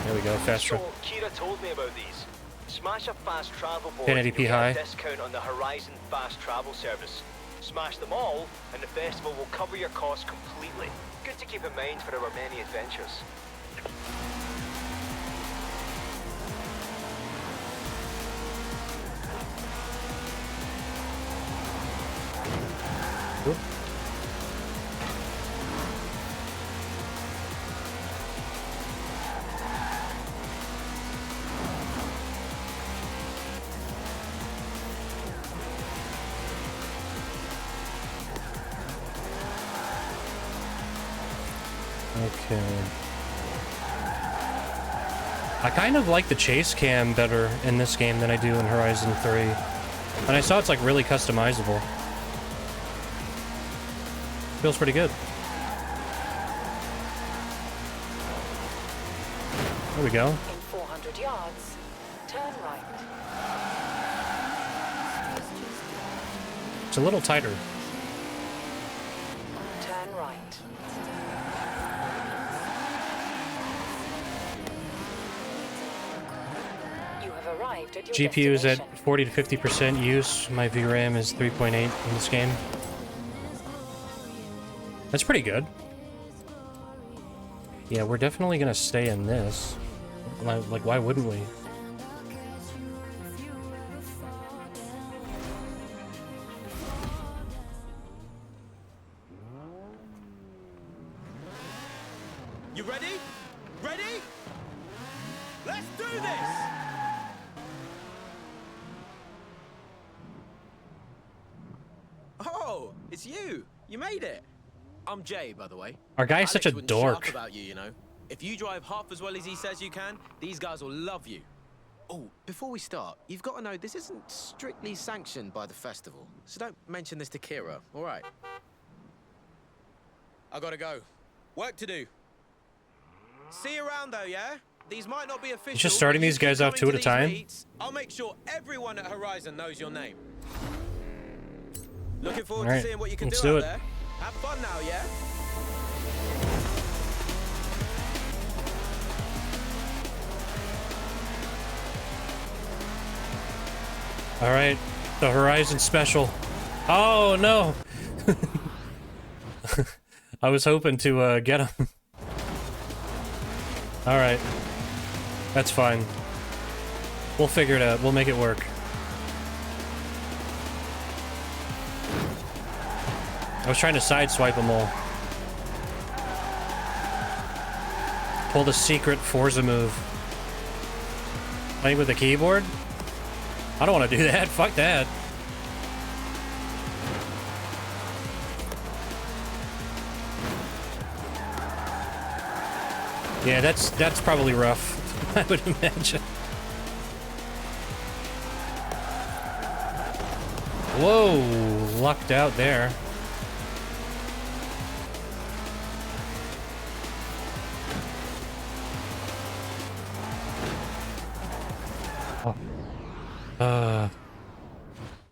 There we go, fast travel. So, Kira told me about these. Smash a fast travel board 1080p high. and discount on the Horizon fast travel service. Smash them all, and the festival will cover your costs completely. Good to keep in mind for our many adventures. Oop. Okay. I kind of like the chase cam better in this game than I do in Horizon 3. And I saw it's like really customizable. Feels pretty good. There we go. In 400 yards, turn right. It's a little tighter. Turn right. You have arrived at your GPU is at destination. 40 to 50% use. My VRAM is 3.8 in this game. That's pretty good. Yeah, we're definitely gonna stay in this. Like, why wouldn't we? You ready? Ready? Let's do this! Oh, it's you. You made it. I'm Jay, by the way. Our guy's such a Alex wouldn't shut up dork. about you, you know. If you drive half as well as he says you can, these guys will love you. Oh, before we start, you've got to know this isn't strictly sanctioned by the festival, so don't mention this to Kira, all right? I gotta go. Work to do. See you around though, yeah? These might not be official. just starting but you these guys keep off coming 2 at a to these time? meets, I'll make sure everyone at Horizon knows your name. Looking forward All right, to seeing what you can let's do do out it. there. Have fun now, yeah? All right, the Horizon special. Oh no! I was hoping to get him. All right, that's fine. We'll figure it out. We'll make it work. I was trying to sideswipe them all. Pull the secret Forza move. Playing with the keyboard? I don't want to do that. Fuck that. Yeah, that's probably rough, I would imagine. Whoa, lucked out there.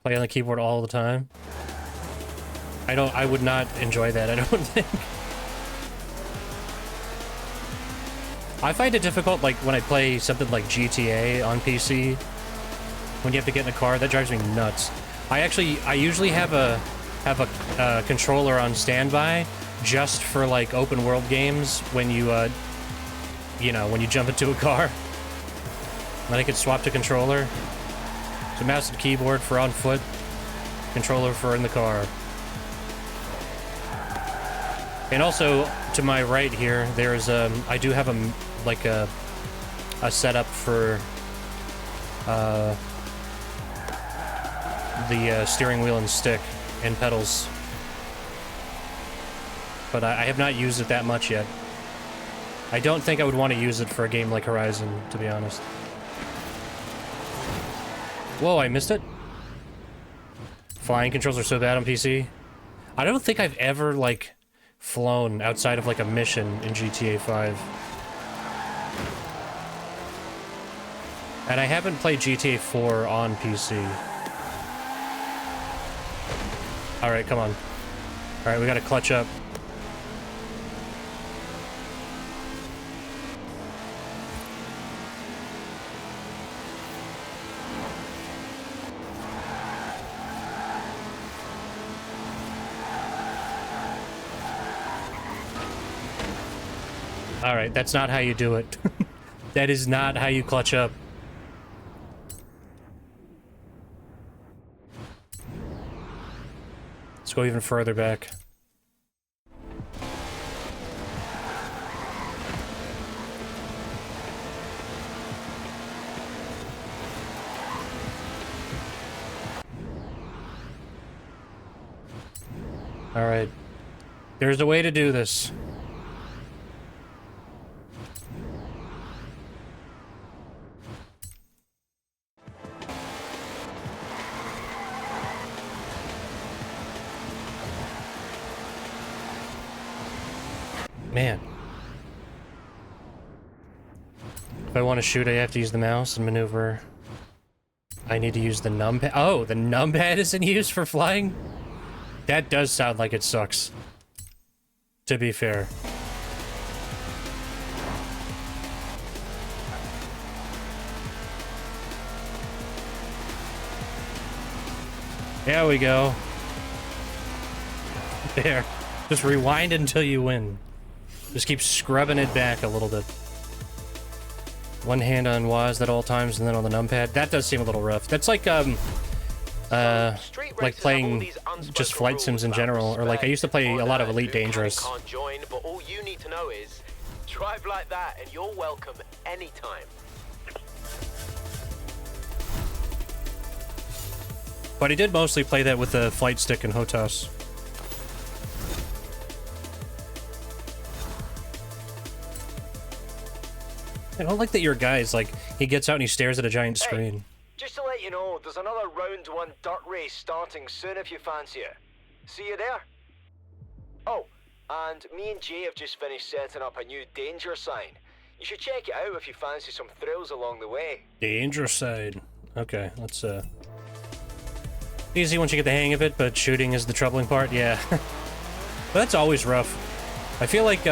Play on the keyboard all the time. I would not enjoy that, I don't think. I find it difficult, like, when I play something like GTA on PC. When you have to get in a car, that drives me nuts. I usually have a controller on standby just for, like, open world games when you, you know, when you jump into a car. Then I can swap to controller. So mouse and keyboard for on foot, controller for in the car. And also, to my right here, there's, I do have a setup for, the steering wheel and stick and pedals. But I have not used it that much yet. I don't think I would want to use it for a game like Horizon, to be honest. Whoa, I missed it? Flying controls are so bad on PC. I don't think I've ever, like, flown outside of, like, a mission in GTA 5. And I haven't played GTA 4 on PC. Alright, come on. Alright, we gotta clutch up. Alright, that's not how you do it. That is not how you clutch up. Let's go even further back. Alright. There's a way to do this. Man. If I want to shoot, I have to use the mouse and maneuver. I need to use the numpad. Oh, the numpad isn't used for flying? That does sound like it sucks. To be fair. There we go. There. Just rewind until you win. Just keep scrubbing it back a little bit. One hand on WASD at all times and then on the numpad. That does seem a little rough. That's like playing just flight sims in general, or like I used to play a lot of Elite Dangerous. Can't join, but all you need to know is drive like that and you're welcome anytime. But I did mostly play that with the flight stick and HOTAS. I don't like that your guy's like, he gets out and he stares at a giant screen. Just to let you know, there's another round one dirt race starting soon if you fancy it. See you there? Oh, and me and Jay have just finished setting up a new danger sign. You should check it out if you fancy some thrills along the way. Danger sign. Okay, let's easy once you get the hang of it, but shooting is the troubling part, yeah. But that's always rough. I feel like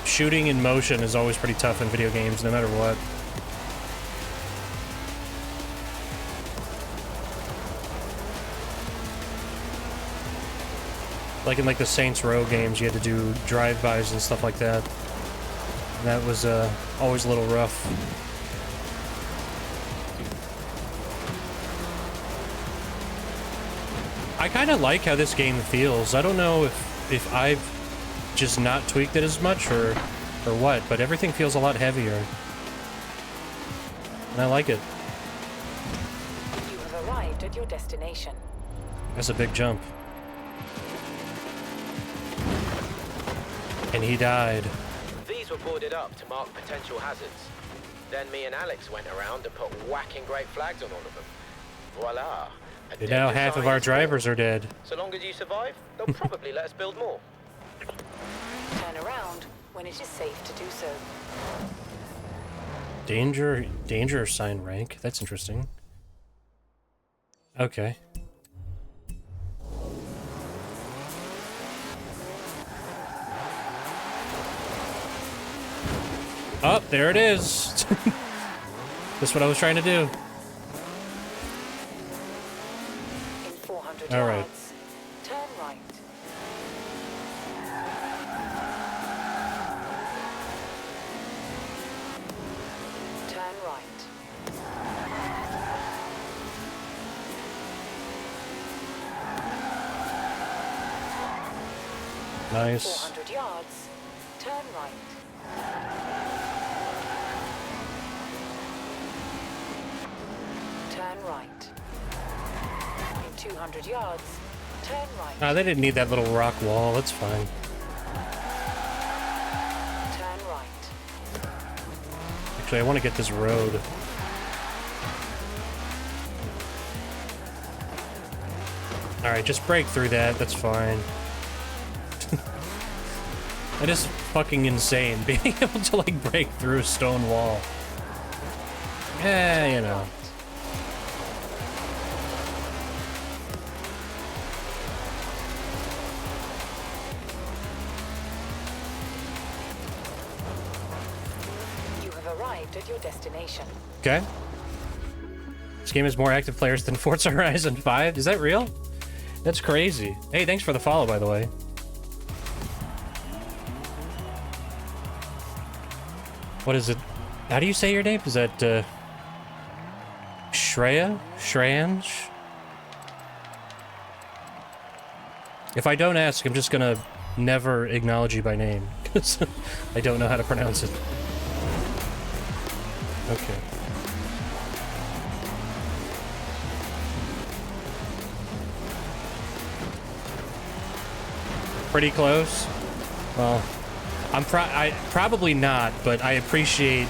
shooting in motion is always pretty tough in video games, no matter what. Like in like the Saints Row games, you had to do drive-bys and stuff like that. And that was always a little rough. I kind of like how this game feels. I don't know if I've just not tweaked it as much or what, but everything feels a lot heavier. And I like it. You have arrived at your destination. That's a big jump. And he died. These were boarded up to mark potential hazards. Then me and Alex went around and put whacking great flags on all of them. Voila. And now half of our drivers are dead. So long as you survive, they'll probably let us build more. Turn around when it is safe to do so. Danger sign rank. That's interesting. Okay. Oh, there it is. That's what I was trying to do. In 400 All right. yards, turn right. Turn right. Nice. 400 yards, turn right. Turn right. In 200 yards, turn right. Ah, they didn't need that little rock wall. That's fine. Turn right. Actually, I want to get this road. Alright, just break through that. That's fine. That is fucking insane, being able to, like, break through a stone wall. Yeah, you know. You have arrived at your destination. Okay. This game has more active players than Forza Horizon 5. Is that real? That's crazy. Hey, thanks for the follow, by the way. What is it? How do you say your name? Is that, Shreya? Shreyanj? If I don't ask, I'm just gonna never acknowledge you by name, because I don't know how to pronounce it. Okay. Pretty close? Well, I probably not, but I appreciate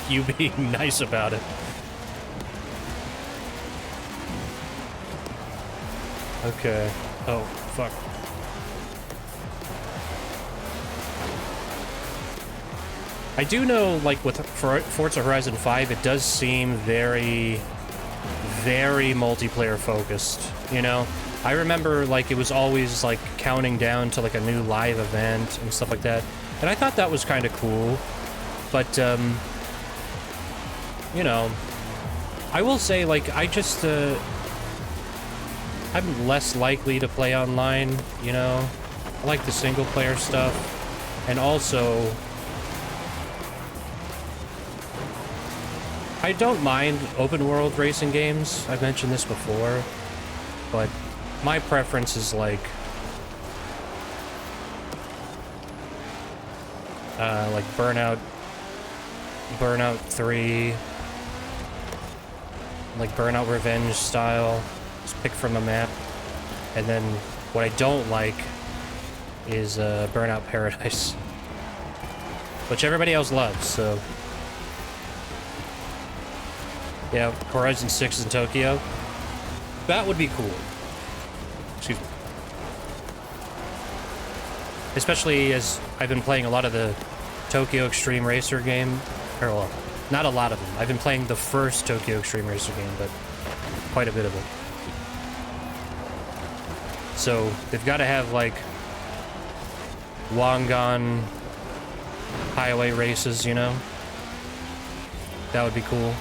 you being nice about it. Okay. Oh, fuck. I do know, like, with Forza Horizon 5, it does seem very, very multiplayer focused, you know? I remember, like, it was always, like, counting down to, like, a new live event and stuff like that. And I thought that was kind of cool. But, you know, I will say, like, I just, I'm less likely to play online, you know? I like the single-player stuff. And also, I don't mind open-world racing games. I've mentioned this before. But my preference is, like Burnout 3, like Burnout Revenge style, just pick from a map. And then what I don't like is Burnout Paradise, which everybody else loves, so yeah, Horizon 6 in Tokyo, that would be cool. Excuse me. Especially as I've been playing a lot of the Tokyo Extreme Racer game. Or, well, not a lot of them. I've been playing the first Tokyo Extreme Racer game, but quite a bit of it. So, they've got to have, like, Wangan highway races, you know? That would be cool.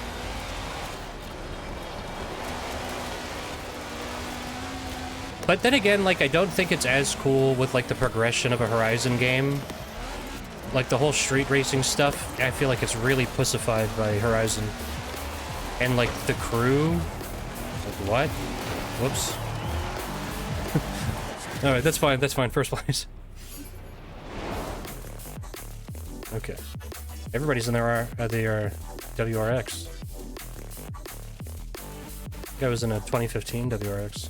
But then again, like, I don't think it's as cool with, like, the progression of a Horizon game. Like, the whole street racing stuff, I feel like it's really pussified by Horizon. And, like, the crew... Like, what? Whoops. Alright, that's fine, first place. Okay. Everybody's in their WRX. Guy was in a 2015 WRX.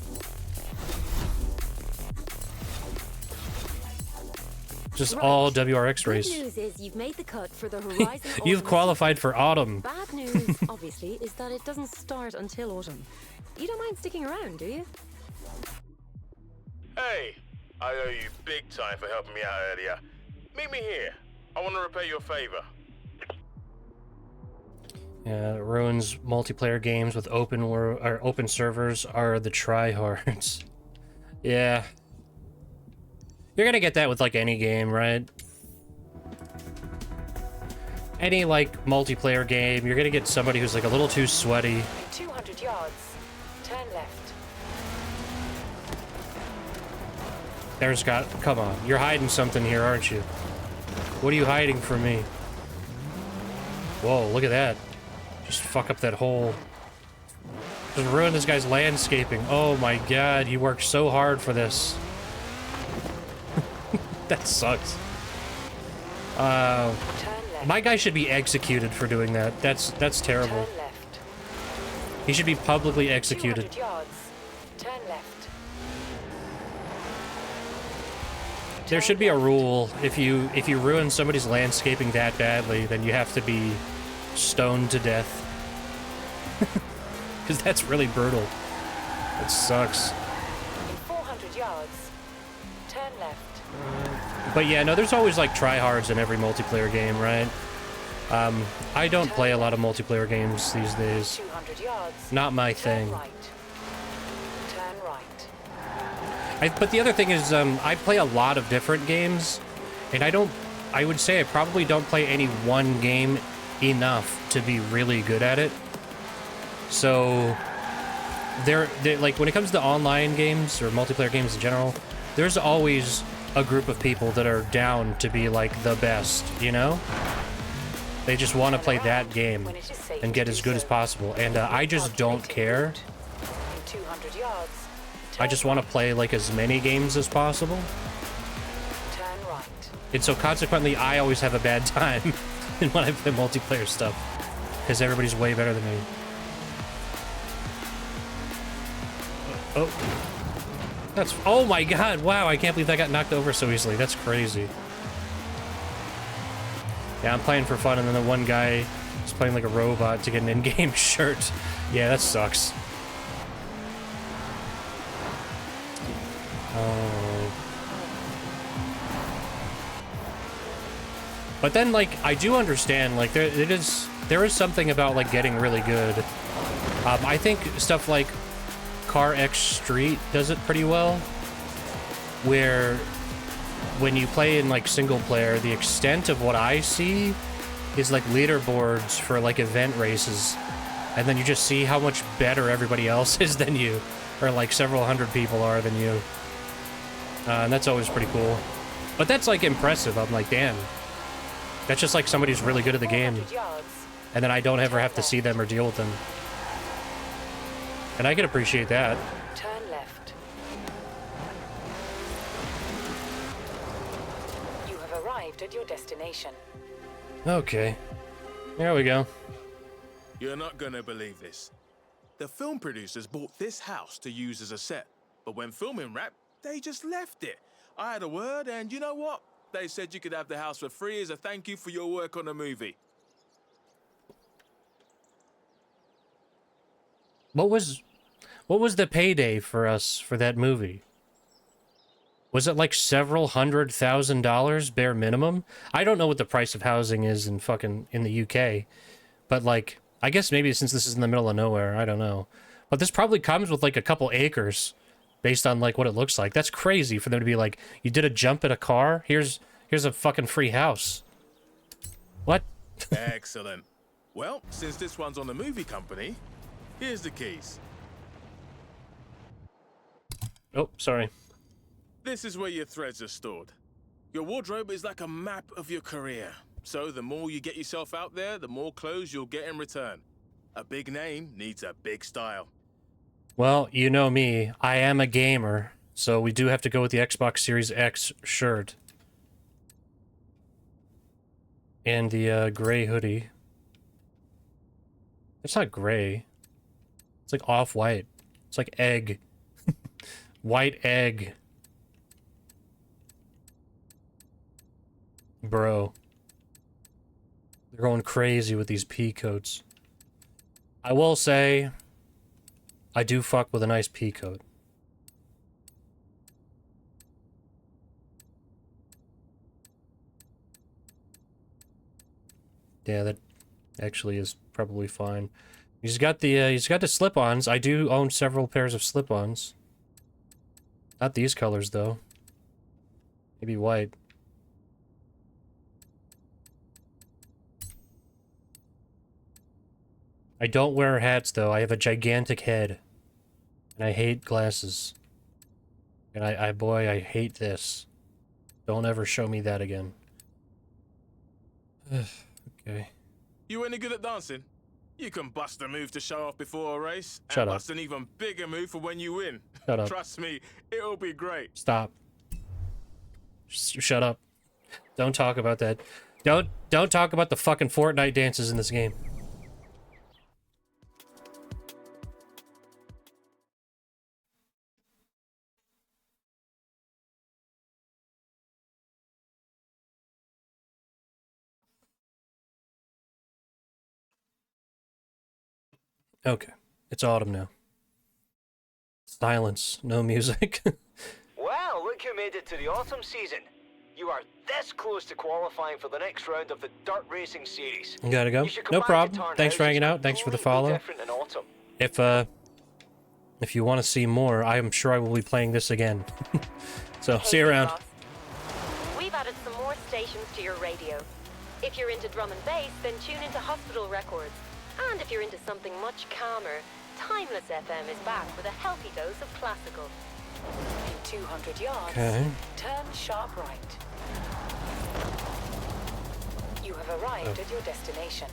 Just Right. all WRX Good race. news is you've made the cut for the Horizon. You've Autumn qualified for autumn. Bad news, obviously, is that it doesn't start until autumn. You don't mind sticking around, do you? Hey, I owe you big time for helping me out earlier. Meet me here. I want to repay your favor. Yeah, it ruins multiplayer games with open servers are the tryhards. Yeah. You're gonna get that with like any game, right? Any like multiplayer game, you're gonna get somebody who's like a little too sweaty. 200 yards. Turn left. There's got, come on, you're hiding something here, aren't you? What are you hiding from me? Whoa, look at that. Just fuck up that hole. Just ruin this guy's landscaping. Oh my god, he worked so hard for this. That sucks. My guy should be executed for doing that. That's terrible. Turn left. He should be publicly executed. 200 yards. Turn left. There should be a rule. If you ruin somebody's landscaping that badly, then you have to be stoned to death. Because that's really brutal. It sucks. In 400 yards. Turn left. But yeah, no, there's always like tryhards in every multiplayer game, right? I don't play a lot of multiplayer games these days. 200 yards. Not my thing. Turn right. Turn right. But the other thing is, I play a lot of different games, and I would say I probably don't play any one game enough to be really good at it. So, like, when it comes to online games, or multiplayer games in general, there's always a group of people that are down to be, like, the best, you know? They just want to play that game and get as good as possible, and I just don't care. In 200 yards. I just want to play, like, as many games as possible. Turn right. And so consequently, I always have a bad time when I play multiplayer stuff. Because everybody's way better than me. Oh. Oh my god, wow, I can't believe that got knocked over so easily. That's crazy. Yeah, I'm playing for fun, and then the one guy is playing like a robot to get an in-game shirt. Yeah, that sucks. Oh. But then, like, I do understand, like, there is something about, like, getting really good. I think stuff like Car X Street does it pretty well, where when you play in, like, single player, the extent of what I see is, like, leaderboards for, like, event races, and then you just see how much better everybody else is than you, or, like, several hundred people are than you. And that's always pretty cool. But that's, like, impressive. I'm like, damn. That's just like somebody's really good at the game. And then I don't ever have to see them or deal with them. And I can appreciate that. Turn left. You have arrived at your destination. Okay. There we go. You're not gonna believe this. The film producers bought this house to use as a set, but when filming wrapped, they just left it. I had a word, and you know what? They said you could have the house for free as a thank you for your work on the movie. What was the payday for us for that movie? Was it like several $100,000 bare minimum? I don't know what the price of housing is in the UK, but like, I guess maybe since this is in the middle of nowhere, I don't know. But this probably comes with like a couple acres based on like what it looks like. That's crazy for them to be like, you did a jump at a car? Here's a fucking free house. What? Excellent. Well, since this one's on the movie company, here's the keys. Oh, sorry. This is where your threads are stored. Your wardrobe is like a map of your career. So the more you get yourself out there, the more clothes you'll get in return. A big name needs a big style. Well, you know me. I am a gamer, so we do have to go with the Xbox Series X shirt. And the gray hoodie. It's not gray. It's like off-white. It's like egg. White egg. Bro. They're going crazy with these pea coats. I will say, I do fuck with a nice pea coat. Yeah, that actually is probably fine. He's got the slip-ons. I do own several pairs of slip-ons. Not these colors though. Maybe white. I don't wear hats though. I have a gigantic head. And I hate glasses. And boy, I hate this. Don't ever show me that again. Okay. You any good at dancing? You can bust a move to show off before a race. Shut and up. Bust an even bigger move for when you win. Shut up. Trust me, it'll be great. Stop. Shut up. Don't talk about that. Don't talk about the fucking Fortnite dances in this game. Okay. It's autumn now. Silence. No music. Well, look who made it to the autumn season. You are this close to qualifying for the next round of the Dirt Racing Series. You gotta go. You should come No back to problem. Tarn Thanks for House. hanging It's out. Thanks for the completely follow. different in autumn. If you want to see more, I am sure I will be playing this again. So, see you around. Boss. We've added some more stations to your radio. If you're into drum and bass, then tune into Hospital Records. And if you're into something much calmer, Timeless FM is back with a healthy dose of classical. In 200 yards, Okay. turn sharp right. You have arrived at your destination.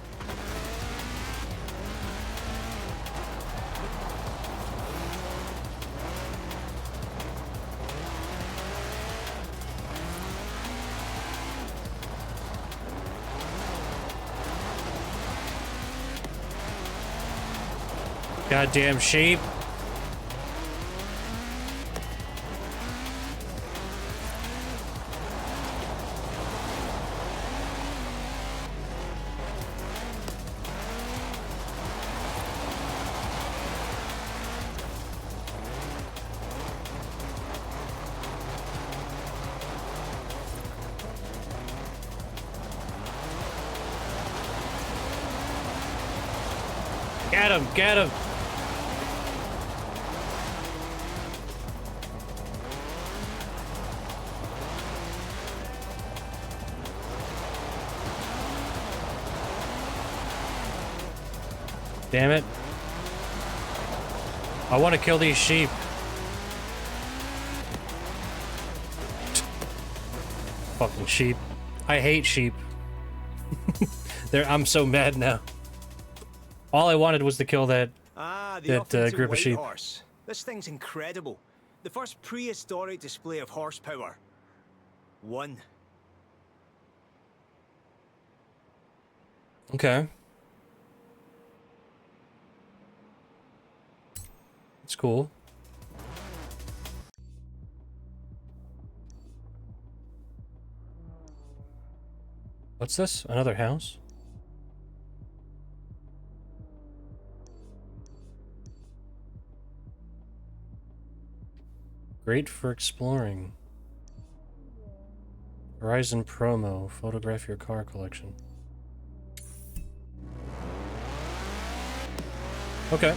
Goddamn sheep. Get him, get him. Damn it. I want to kill these sheep. Fucking sheep. I hate sheep. I'm so mad now. All I wanted was to kill that group of sheep. Horse. This thing's incredible. The first prehistoric display of horsepower. One. Okay. It's cool. What's this? Another house? Great for exploring. Horizon promo. Photograph your car collection. Okay.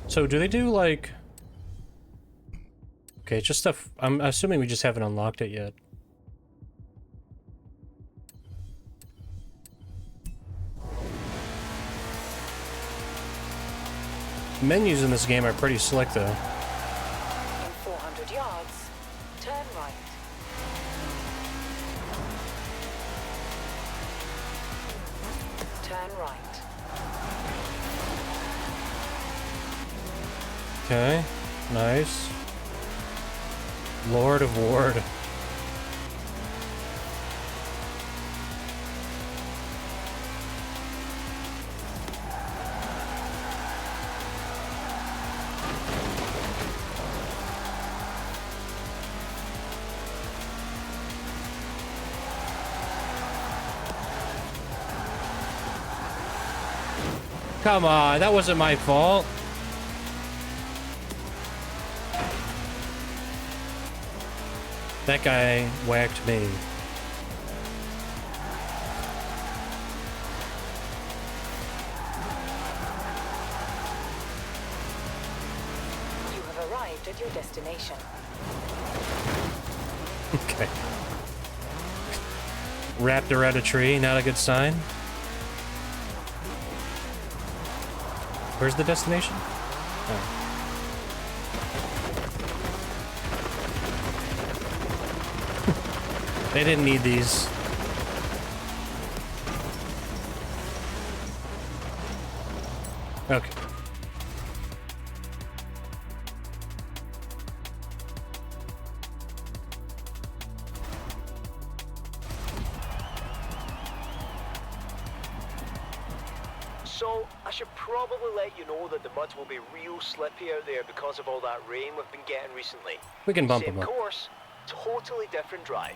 So do they do like... Okay, it's just stuff... I'm assuming we just haven't unlocked it yet. Menus in this game are pretty slick though. In 400 yards, turn right. Turn right. Okay, nice. Lord of Ward. Come on, that wasn't my fault. That guy whacked me. You have arrived at your destination. Okay. Wrapped around a tree, not a good sign. Where's the destination? Oh. They didn't need these. Okay. So, I should probably let you know that the mud will be real slippy out there because of all that rain we've been getting recently. We can bump Same them up. course, totally different drive.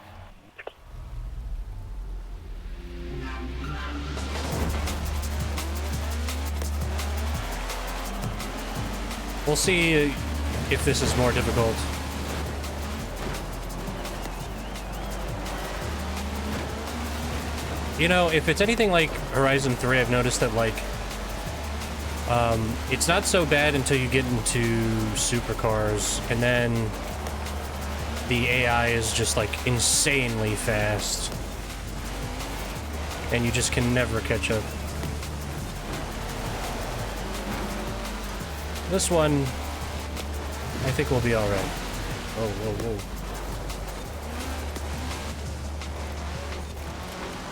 We'll see if this is more difficult. You know, if it's anything like Horizon 3, I've noticed that, like, it's not so bad until you get into supercars, and then the AI is just, like, insanely fast. And you just can never catch up. This one, I think we'll be alright. Whoa, whoa,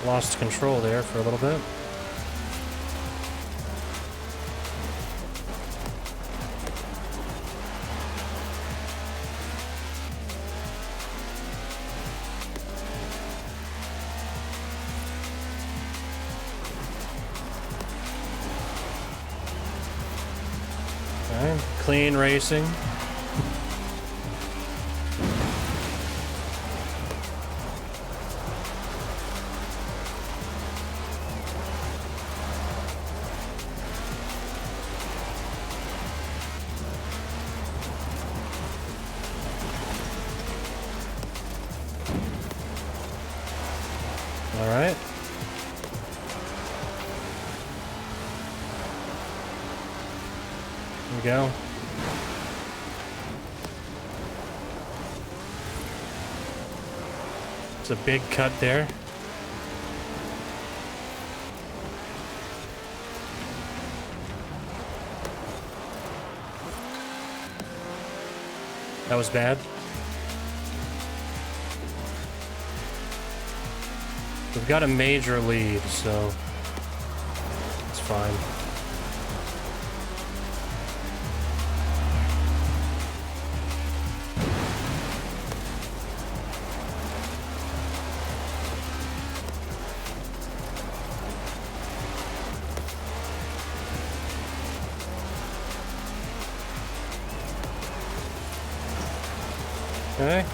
whoa. Lost control there for a little bit. Clean racing. All right. Here we go. It's a big cut there. That was bad. We've got a major lead, so it's fine. Okay.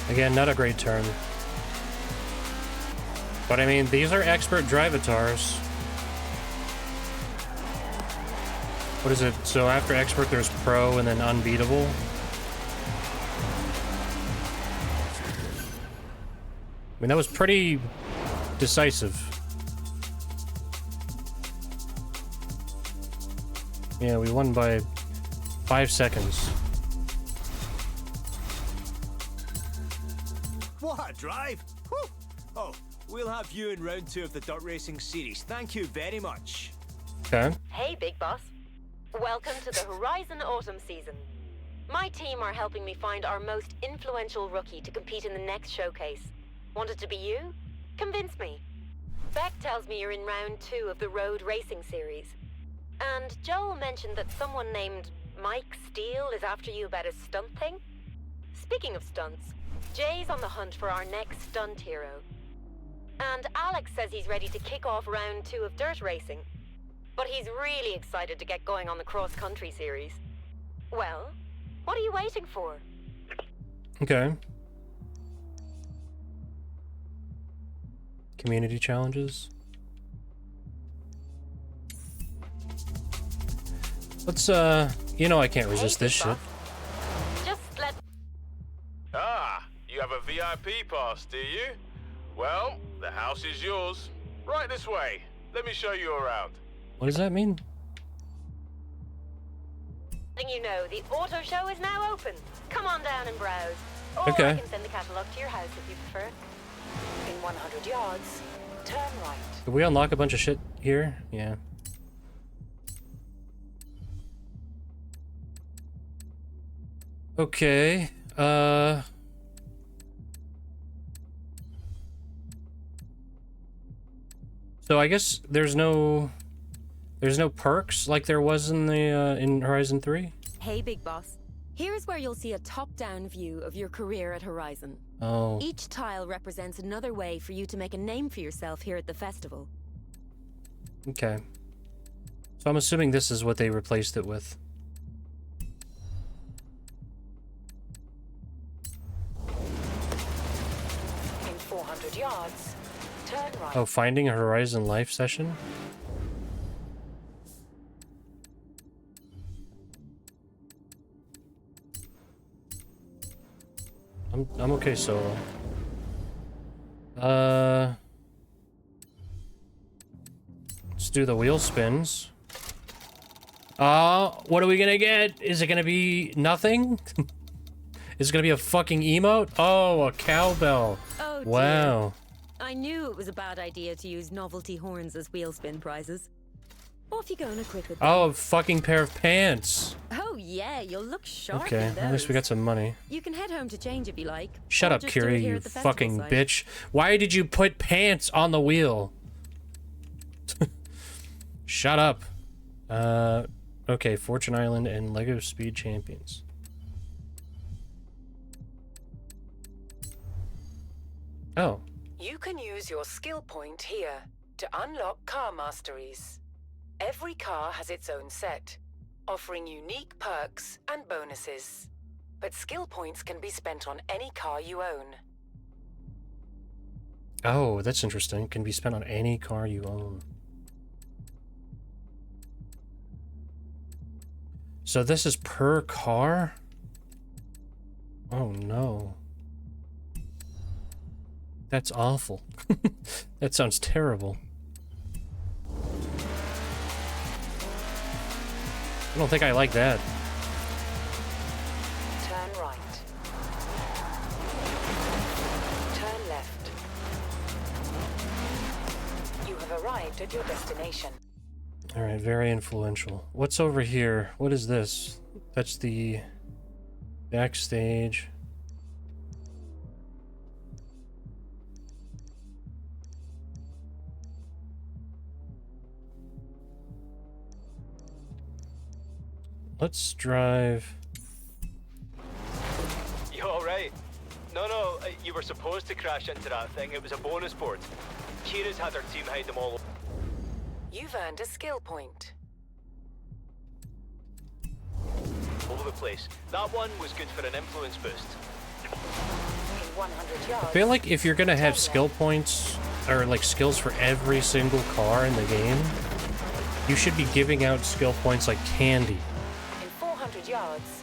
Again, not a great turn. But I mean, these are expert drivatars. What is it? So after expert, there's pro and then unbeatable. I mean, that was pretty decisive. Yeah, we won by 5 seconds. What a drive! Whew. Oh, we'll have you in round 2 of the dirt racing series. Thank you very much. Okay. Hey, Big Boss. Welcome to the Horizon Autumn season. My team are helping me find our most influential rookie to compete in the next showcase. Want it to be you? Convince me. Beck tells me you're in round 2 of the road racing series. And Joel mentioned that someone named Mike Steele is after you about a stunt thing? Speaking of stunts, Jay's on the hunt for our next stunt hero. And Alex says he's ready to kick off round 2 of dirt racing. But he's really excited to get going on the cross-country series. Well, what are you waiting for? Okay. Community challenges. Let's, you know I can't resist this shit. Just let... Ah, you have a VIP pass, do you? Well, the house is yours. Right this way. Let me show you around. What does that mean? Letting you know, the auto show is now open. Come on down and browse. Or Okay. I can send the catalogue to your house if you prefer. In 100 yards, turn right. Did we unlock a bunch of shit here? Yeah. Okay. So I guess there's no perks like there was in the in Horizon 3? Hey, Big Boss. Here's where you'll see a top-down view of your career at Horizon. Oh. Each tile represents another way for you to make a name for yourself here at the festival. Okay. So I'm assuming this is what they replaced it with. In 400 yards, turn right. Oh, finding a Horizon Life session? I'm okay solo. Let's do the wheel spins. What are we gonna get? Is it gonna be nothing? Is it gonna be a fucking emote? Oh, a cowbell. Oh, dear. Wow. I knew it was a bad idea to use novelty horns as wheel spin prizes. Off you go and equip it. Oh, a fucking pair of pants. Oh yeah, you'll look sharp Okay, in those. at least we got some money. You can head home to change if you like. Shut or up, just do it Kiri, here you at the festival fucking site. bitch. Why did you put pants on the wheel? Shut up. Okay, Fortune Island and Lego Speed Champions. Oh. You can use your skill point here to unlock car masteries. Every car has its own set, offering unique perks and bonuses. But skill points can be spent on any car you own. Oh, that's interesting. Can be spent on any car you own. So this is per car? Oh no. That's awful. That sounds terrible. I don't think I like that. Turn right. Turn left. You have arrived at your destination. Alright, very influential. What's over here? What is this? That's the backstage. Let's drive. You alright? No, you were supposed to crash into that thing. It was a bonus board. Kira's had her team hide them all You've earned a skill point. over the place. That one was good for an influence boost. In 100 yards. I feel like if you're gonna have skill points, or like skills for every single car in the game, you should be giving out skill points like candy. In 400 yards,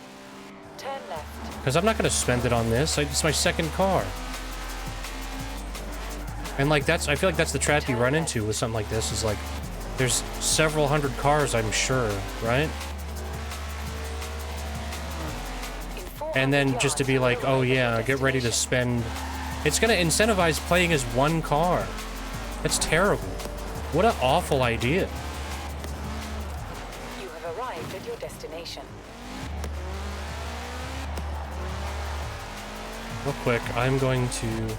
turn left. Because I'm not gonna spend it on this. It's my second car. And like I feel like that's the trap you run into with something like this, is like, there's several hundred cars, I'm sure, right? And then just to be like, oh yeah, get ready to spend It's gonna incentivize playing as one car. That's terrible. What an awful idea. You have arrived at your destination. Real quick, I'm going to...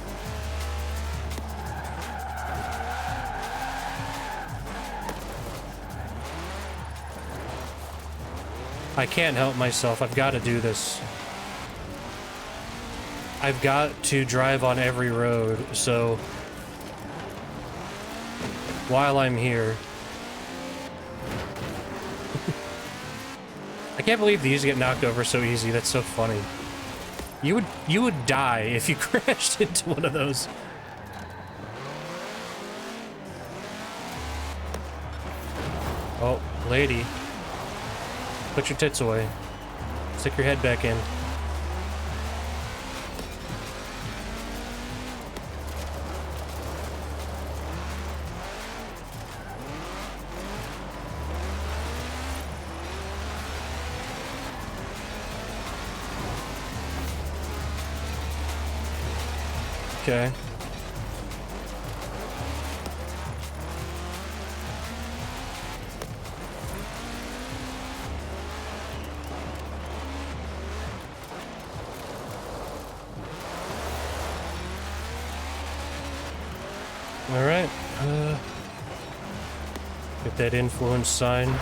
I can't help myself. I've got to do this. I've got to drive on every road, so... while I'm here... I can't believe these get knocked over so easy. That's so funny. You would die if you crashed into one of those. Oh, lady. Put your tits away. Stick your head back in. Okay. All right. Get that influence sign.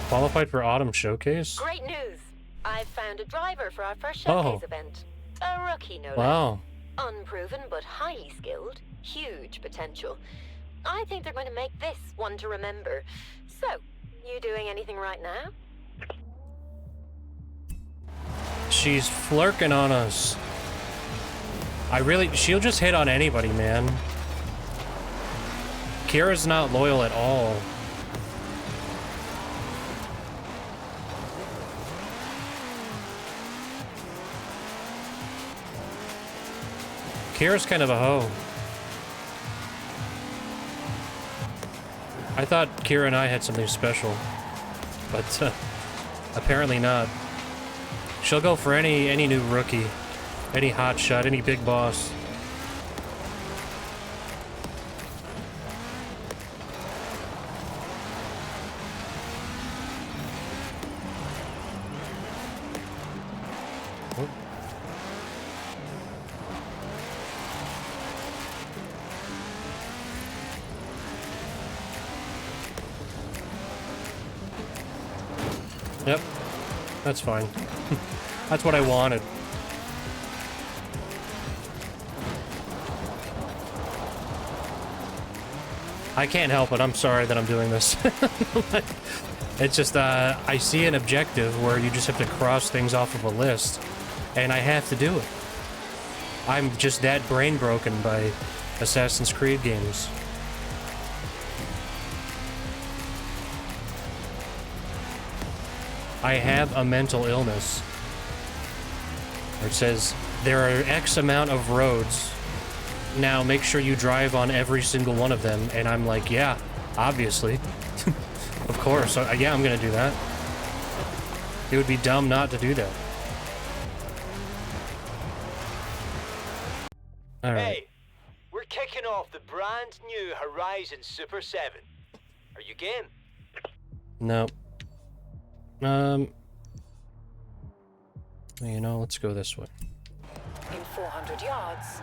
Qualified for Autumn Showcase? Great news! I've found a driver for our first showcase event. A rookie, no less. Wow. Unproven but highly skilled. Huge potential. I think they're going to make this one to remember. So, you doing anything right now? She's flirking on us. She'll just hit on anybody, man. Kira's not loyal at all. Kira's kind of a hoe. I thought Kira and I had something special, but apparently not. She'll go for any new rookie, any hotshot, any big boss. Yep, that's fine. That's what I wanted. I can't help it. I'm sorry that I'm doing this. It's just, I see an objective where you just have to cross things off of a list, and I have to do it. I'm just that brain broken by Assassin's Creed games. I have a mental illness. Where it says, there are X amount of roads. Now make sure you drive on every single one of them. And I'm like, yeah, obviously. Of course. Yeah, I'm gonna do that. It would be dumb not to do that. Alright. Hey, we're kicking off the brand new Horizon Super 7. Are you game? No. You know, let's go this way. In 400 yards,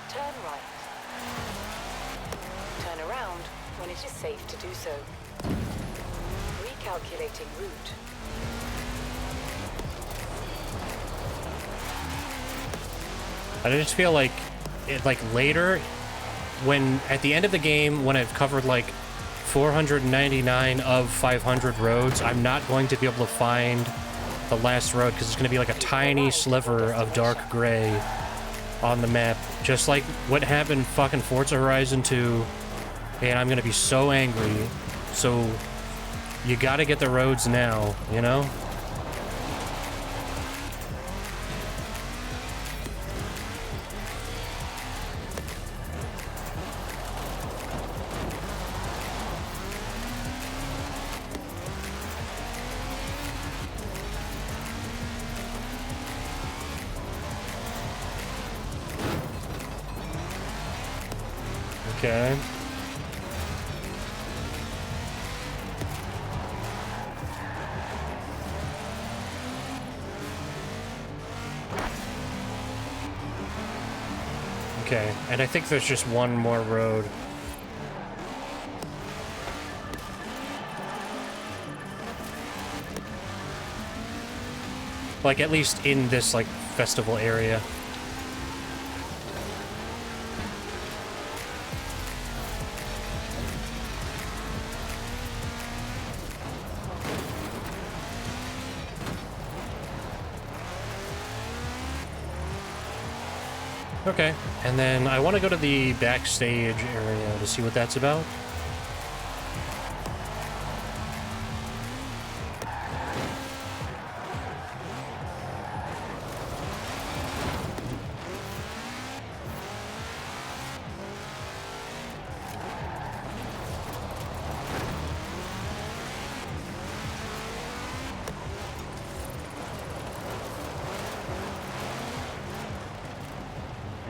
turn right. Turn around when it is safe to do so. Recalculating route. I just feel like, later, when, at the end of the game, when I've covered, 499 of 500 roads, I'm not going to be able to find the last road, because it's going to be like a tiny sliver of dark gray on the map, just like what happened fucking Forza Horizon 2, and I'm going to be so angry. So you got to get the roads now, you know? Okay. Okay, and I think there's just one more road. Like, at least in this, like, festival area. Okay, and then I want to go to the backstage area to see what that's about.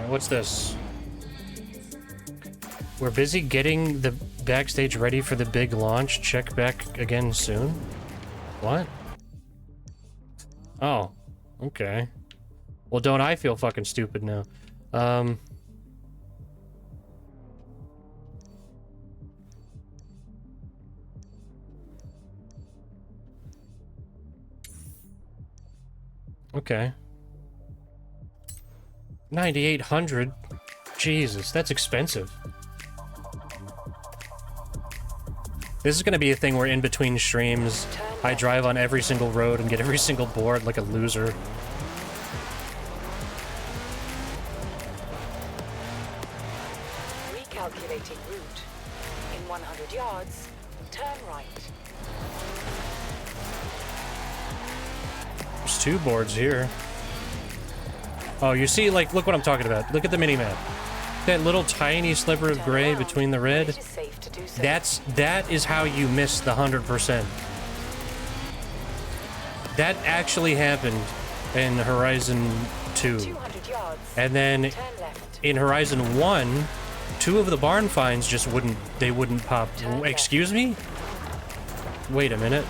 What's this? We're busy getting the backstage ready for the big launch. Check back again soon. What? Oh, okay. Well, don't I feel fucking stupid now? Okay. 9,800? Jesus, that's expensive. This is gonna be a thing where in between streams, I drive on every single road and get every single board like a loser. Recalculating route. In 100 yards, turn right. There's two boards here. Oh, you see, like, look what I'm talking about. Look at the minimap. That little tiny sliver of gray between the red. That is how you miss the 100%. That actually happened in Horizon 2. And then in Horizon 1, two of the barn finds just wouldn't pop. Excuse me? Wait a minute.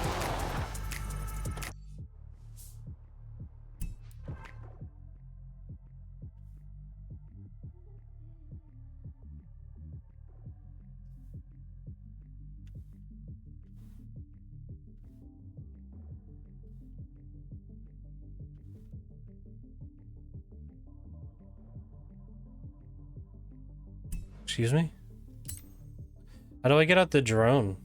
Excuse me? How do I get out the drone?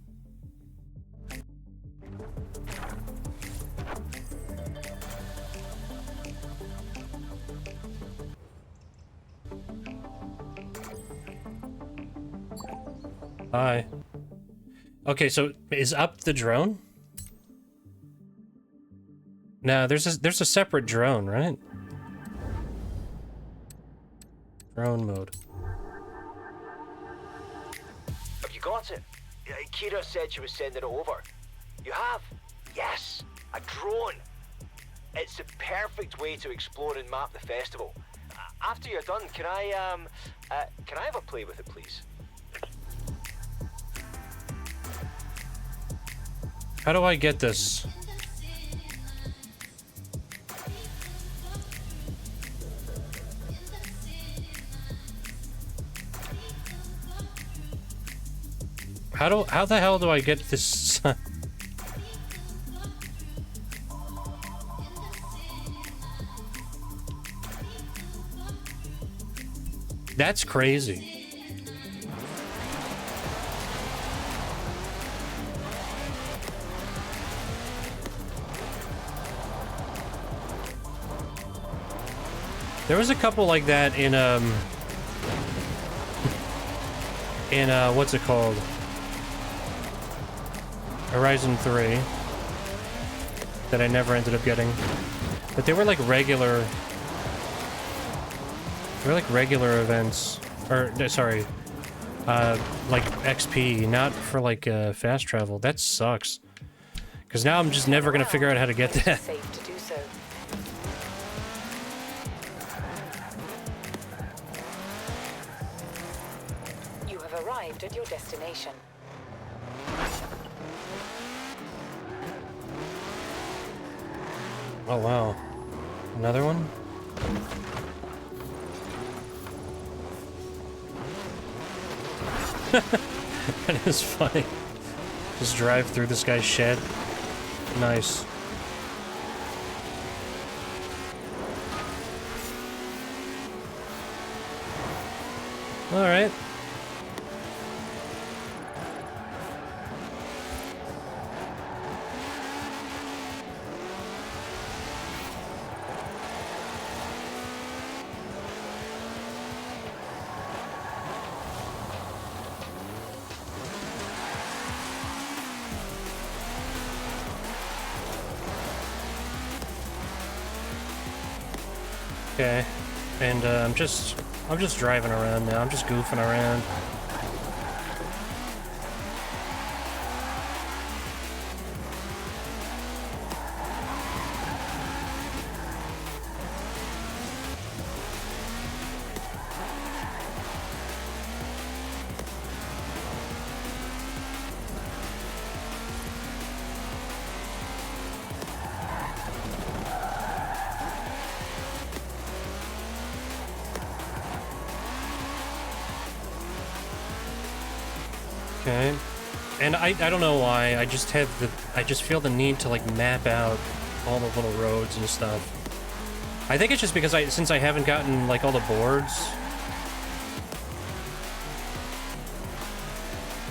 Hi. Okay, so is up the drone? No, there's a separate drone, right? Drone mode. Have you got it? Kira said she was sending it over. You have? Yes, a drone. It's the perfect way to explore and map the festival. After you're done, can I have a play with it, please? How do I get this? How the hell do I get this? That's crazy. There was a couple like that in what's it called? Horizon 3 that I never ended up getting. But they were like regular events, or sorry, like XP, not for like fast travel. That sucks. Because now I'm just never gonna figure out how to get that. Safe to do so. You have at your destination. Oh wow. Another one? That is funny. Just drive through this guy's shed. Nice. Alright. Okay, and I'm just driving around now. I'm just goofing around. Okay. And I don't know why, I just feel the need to like map out all the little roads and stuff. I think it's just because since I haven't gotten like all the boards,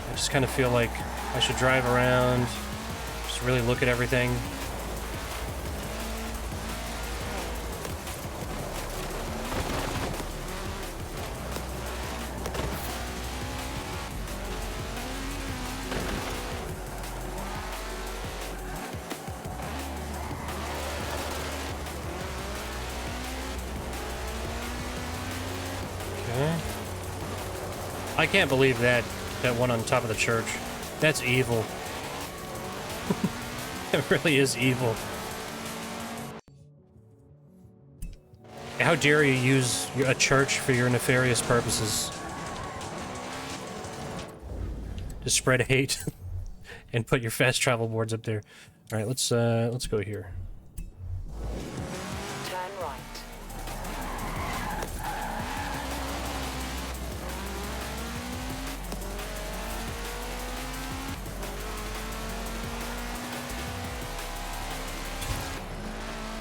I just kind of feel like I should drive around, just really look at everything. I can't believe that one on top of the church. That's evil. It really is evil. How dare you use a church for your nefarious purposes? To spread hate and put your fast travel boards up there. All right, let's go here. Turn right.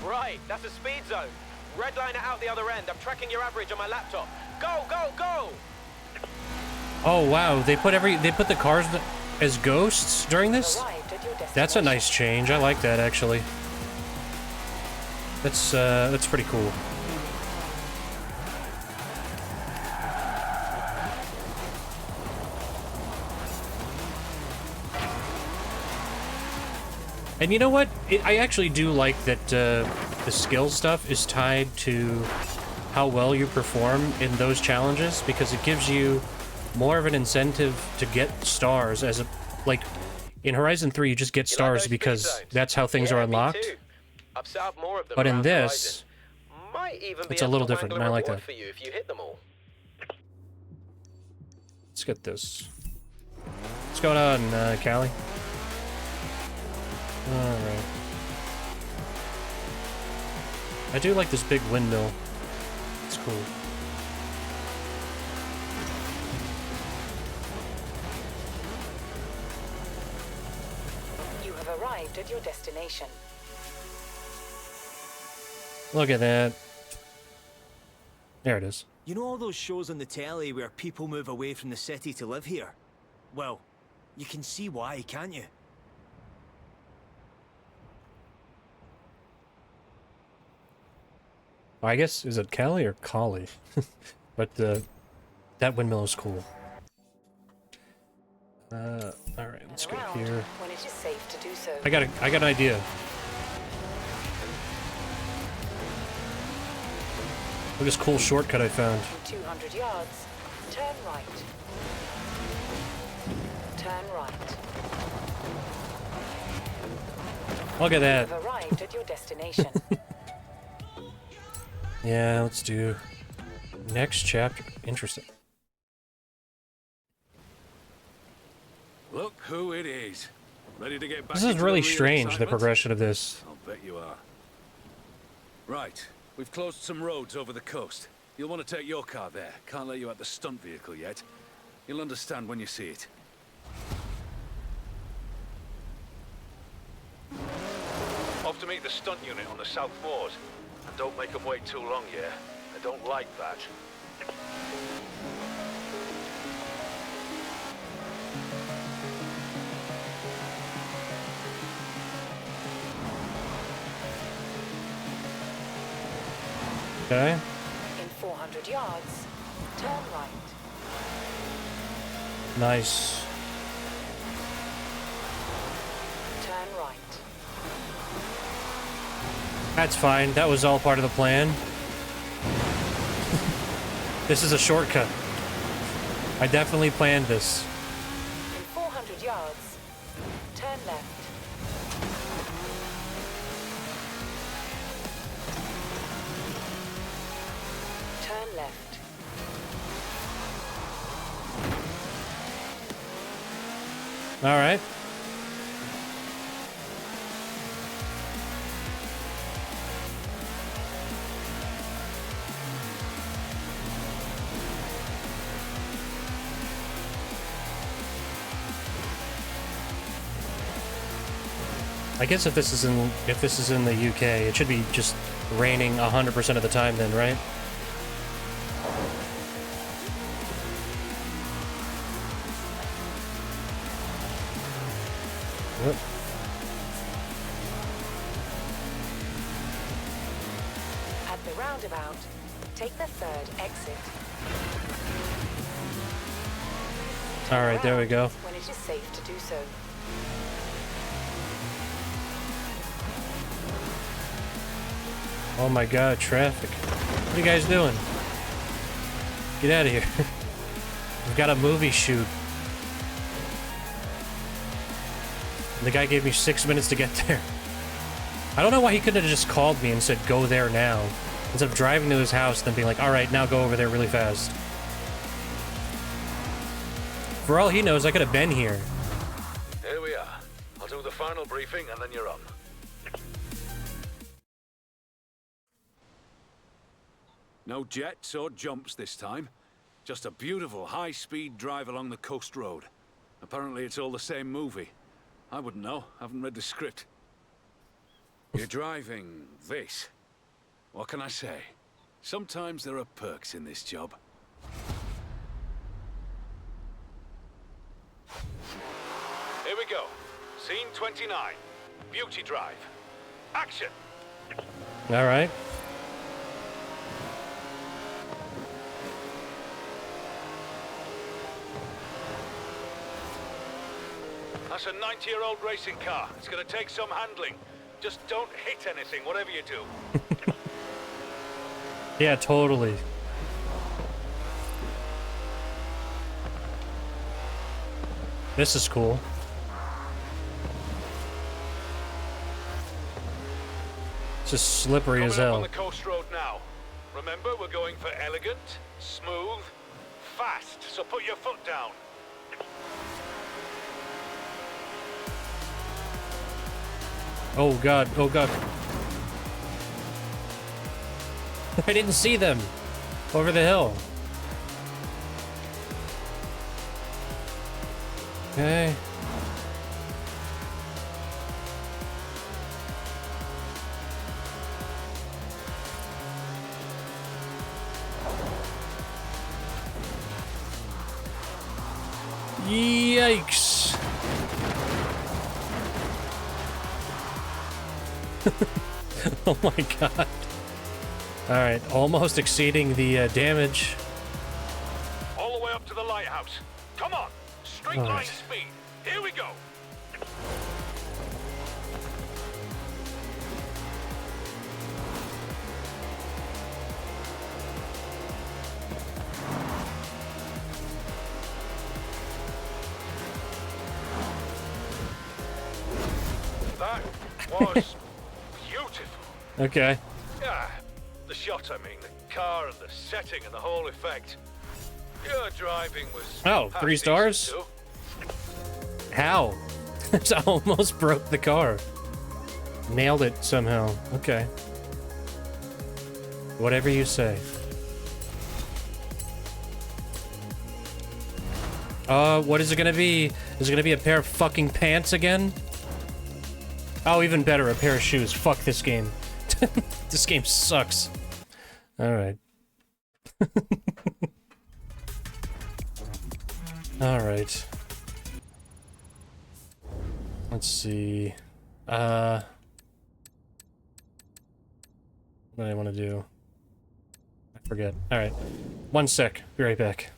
Right, that's a speed zone. Red line it out the other end. I'm tracking your average on my laptop. Go, go, go! Oh wow, they put the cars as ghosts during this? That's a nice change. I like that actually. That's pretty cool. And you know what? I actually do like that the skill stuff is tied to how well you perform in those challenges, because it gives you more of an incentive to get stars as a, like, in Horizon 3 you just get stars because that's how things are unlocked. I've set up more of them But in around this, Horizon. Might even be it's a little different, and I like reward that. for you if you hit them all. Let's get this. What's going on, Callie? Alright. I do like this big windmill. It's cool. You have arrived at your destination. Look at that. There it is. You know all those shows on the telly where people move away from the city to live here? Well, you can see why, can't you? I guess, is it Callie or Collie? But that windmill is cool. Alright, let's go here. When it is safe to do so. I got an idea. Look at this cool shortcut I found. 200 yards. Turn right. Turn right. Look at that. You have arrived at your destination. Yeah, let's do next chapter. Interesting. Look who it is. Ready to get back This is into really the real strange, the excitement? progression of this. I'll bet you are. Right, we've closed some roads over the coast. You'll want to take your car there. Can't let you out the stunt vehicle yet. You'll understand when you see it. Off to meet the stunt unit on the South Moors. And don't make them wait too long, yeah? I don't like that. Okay. In 400 yards, turn right. Nice. Turn right. That's fine. That was all part of the plan. This is a shortcut. I definitely planned this. In 400 yards, turn left. Turn left. All right. I guess if this is in the UK, it should be just raining 100% of the time then, right? Yep. At the roundabout, take the third exit. All right, there we go. When it is safe to do so. Oh my god, traffic. What are you guys doing? Get out of here. We've got a movie shoot. The guy gave me 6 minutes to get there. I don't know why he couldn't have just called me and said, go there now. Instead of driving to his house and then being like, alright, now go over there really fast. For all he knows, I could have been here. Here we are. I'll do the final briefing and then you're on. No jets or jumps this time. Just a beautiful high-speed drive along the coast road. Apparently it's all the same movie. I wouldn't know. Haven't read the script. You're driving this. What can I say? Sometimes there are perks in this job. Here we go. Scene 29. Beauty Drive. Action! Alright. That's a 90-year-old racing car. It's gonna take some handling. Just don't hit anything, whatever you do. Yeah, totally. This is cool. It's just slippery as Coming up hell. on the coast road now. Remember, we're going for elegant, smooth, fast. So put your foot down. Oh god, oh god. I didn't see them over the hill. Okay. Yikes. Oh my god. Alright, almost exceeding the damage. All the way up to the lighthouse. Come on, straight All line right. speed. Here we go. That was beautiful. Okay. Yeah, the shot, I mean, the car and the setting and the whole effect. Your driving was Oh, half 3 decent stars? too. How? I almost broke the car. Nailed it somehow. Okay. Whatever you say. What is it gonna be? Is it gonna be a pair of fucking pants again? Oh, even better, a pair of shoes. Fuck this game. This game sucks. Alright. Alright. Let's see. What do I want to do? I forget. Alright. 1 sec. Be right back.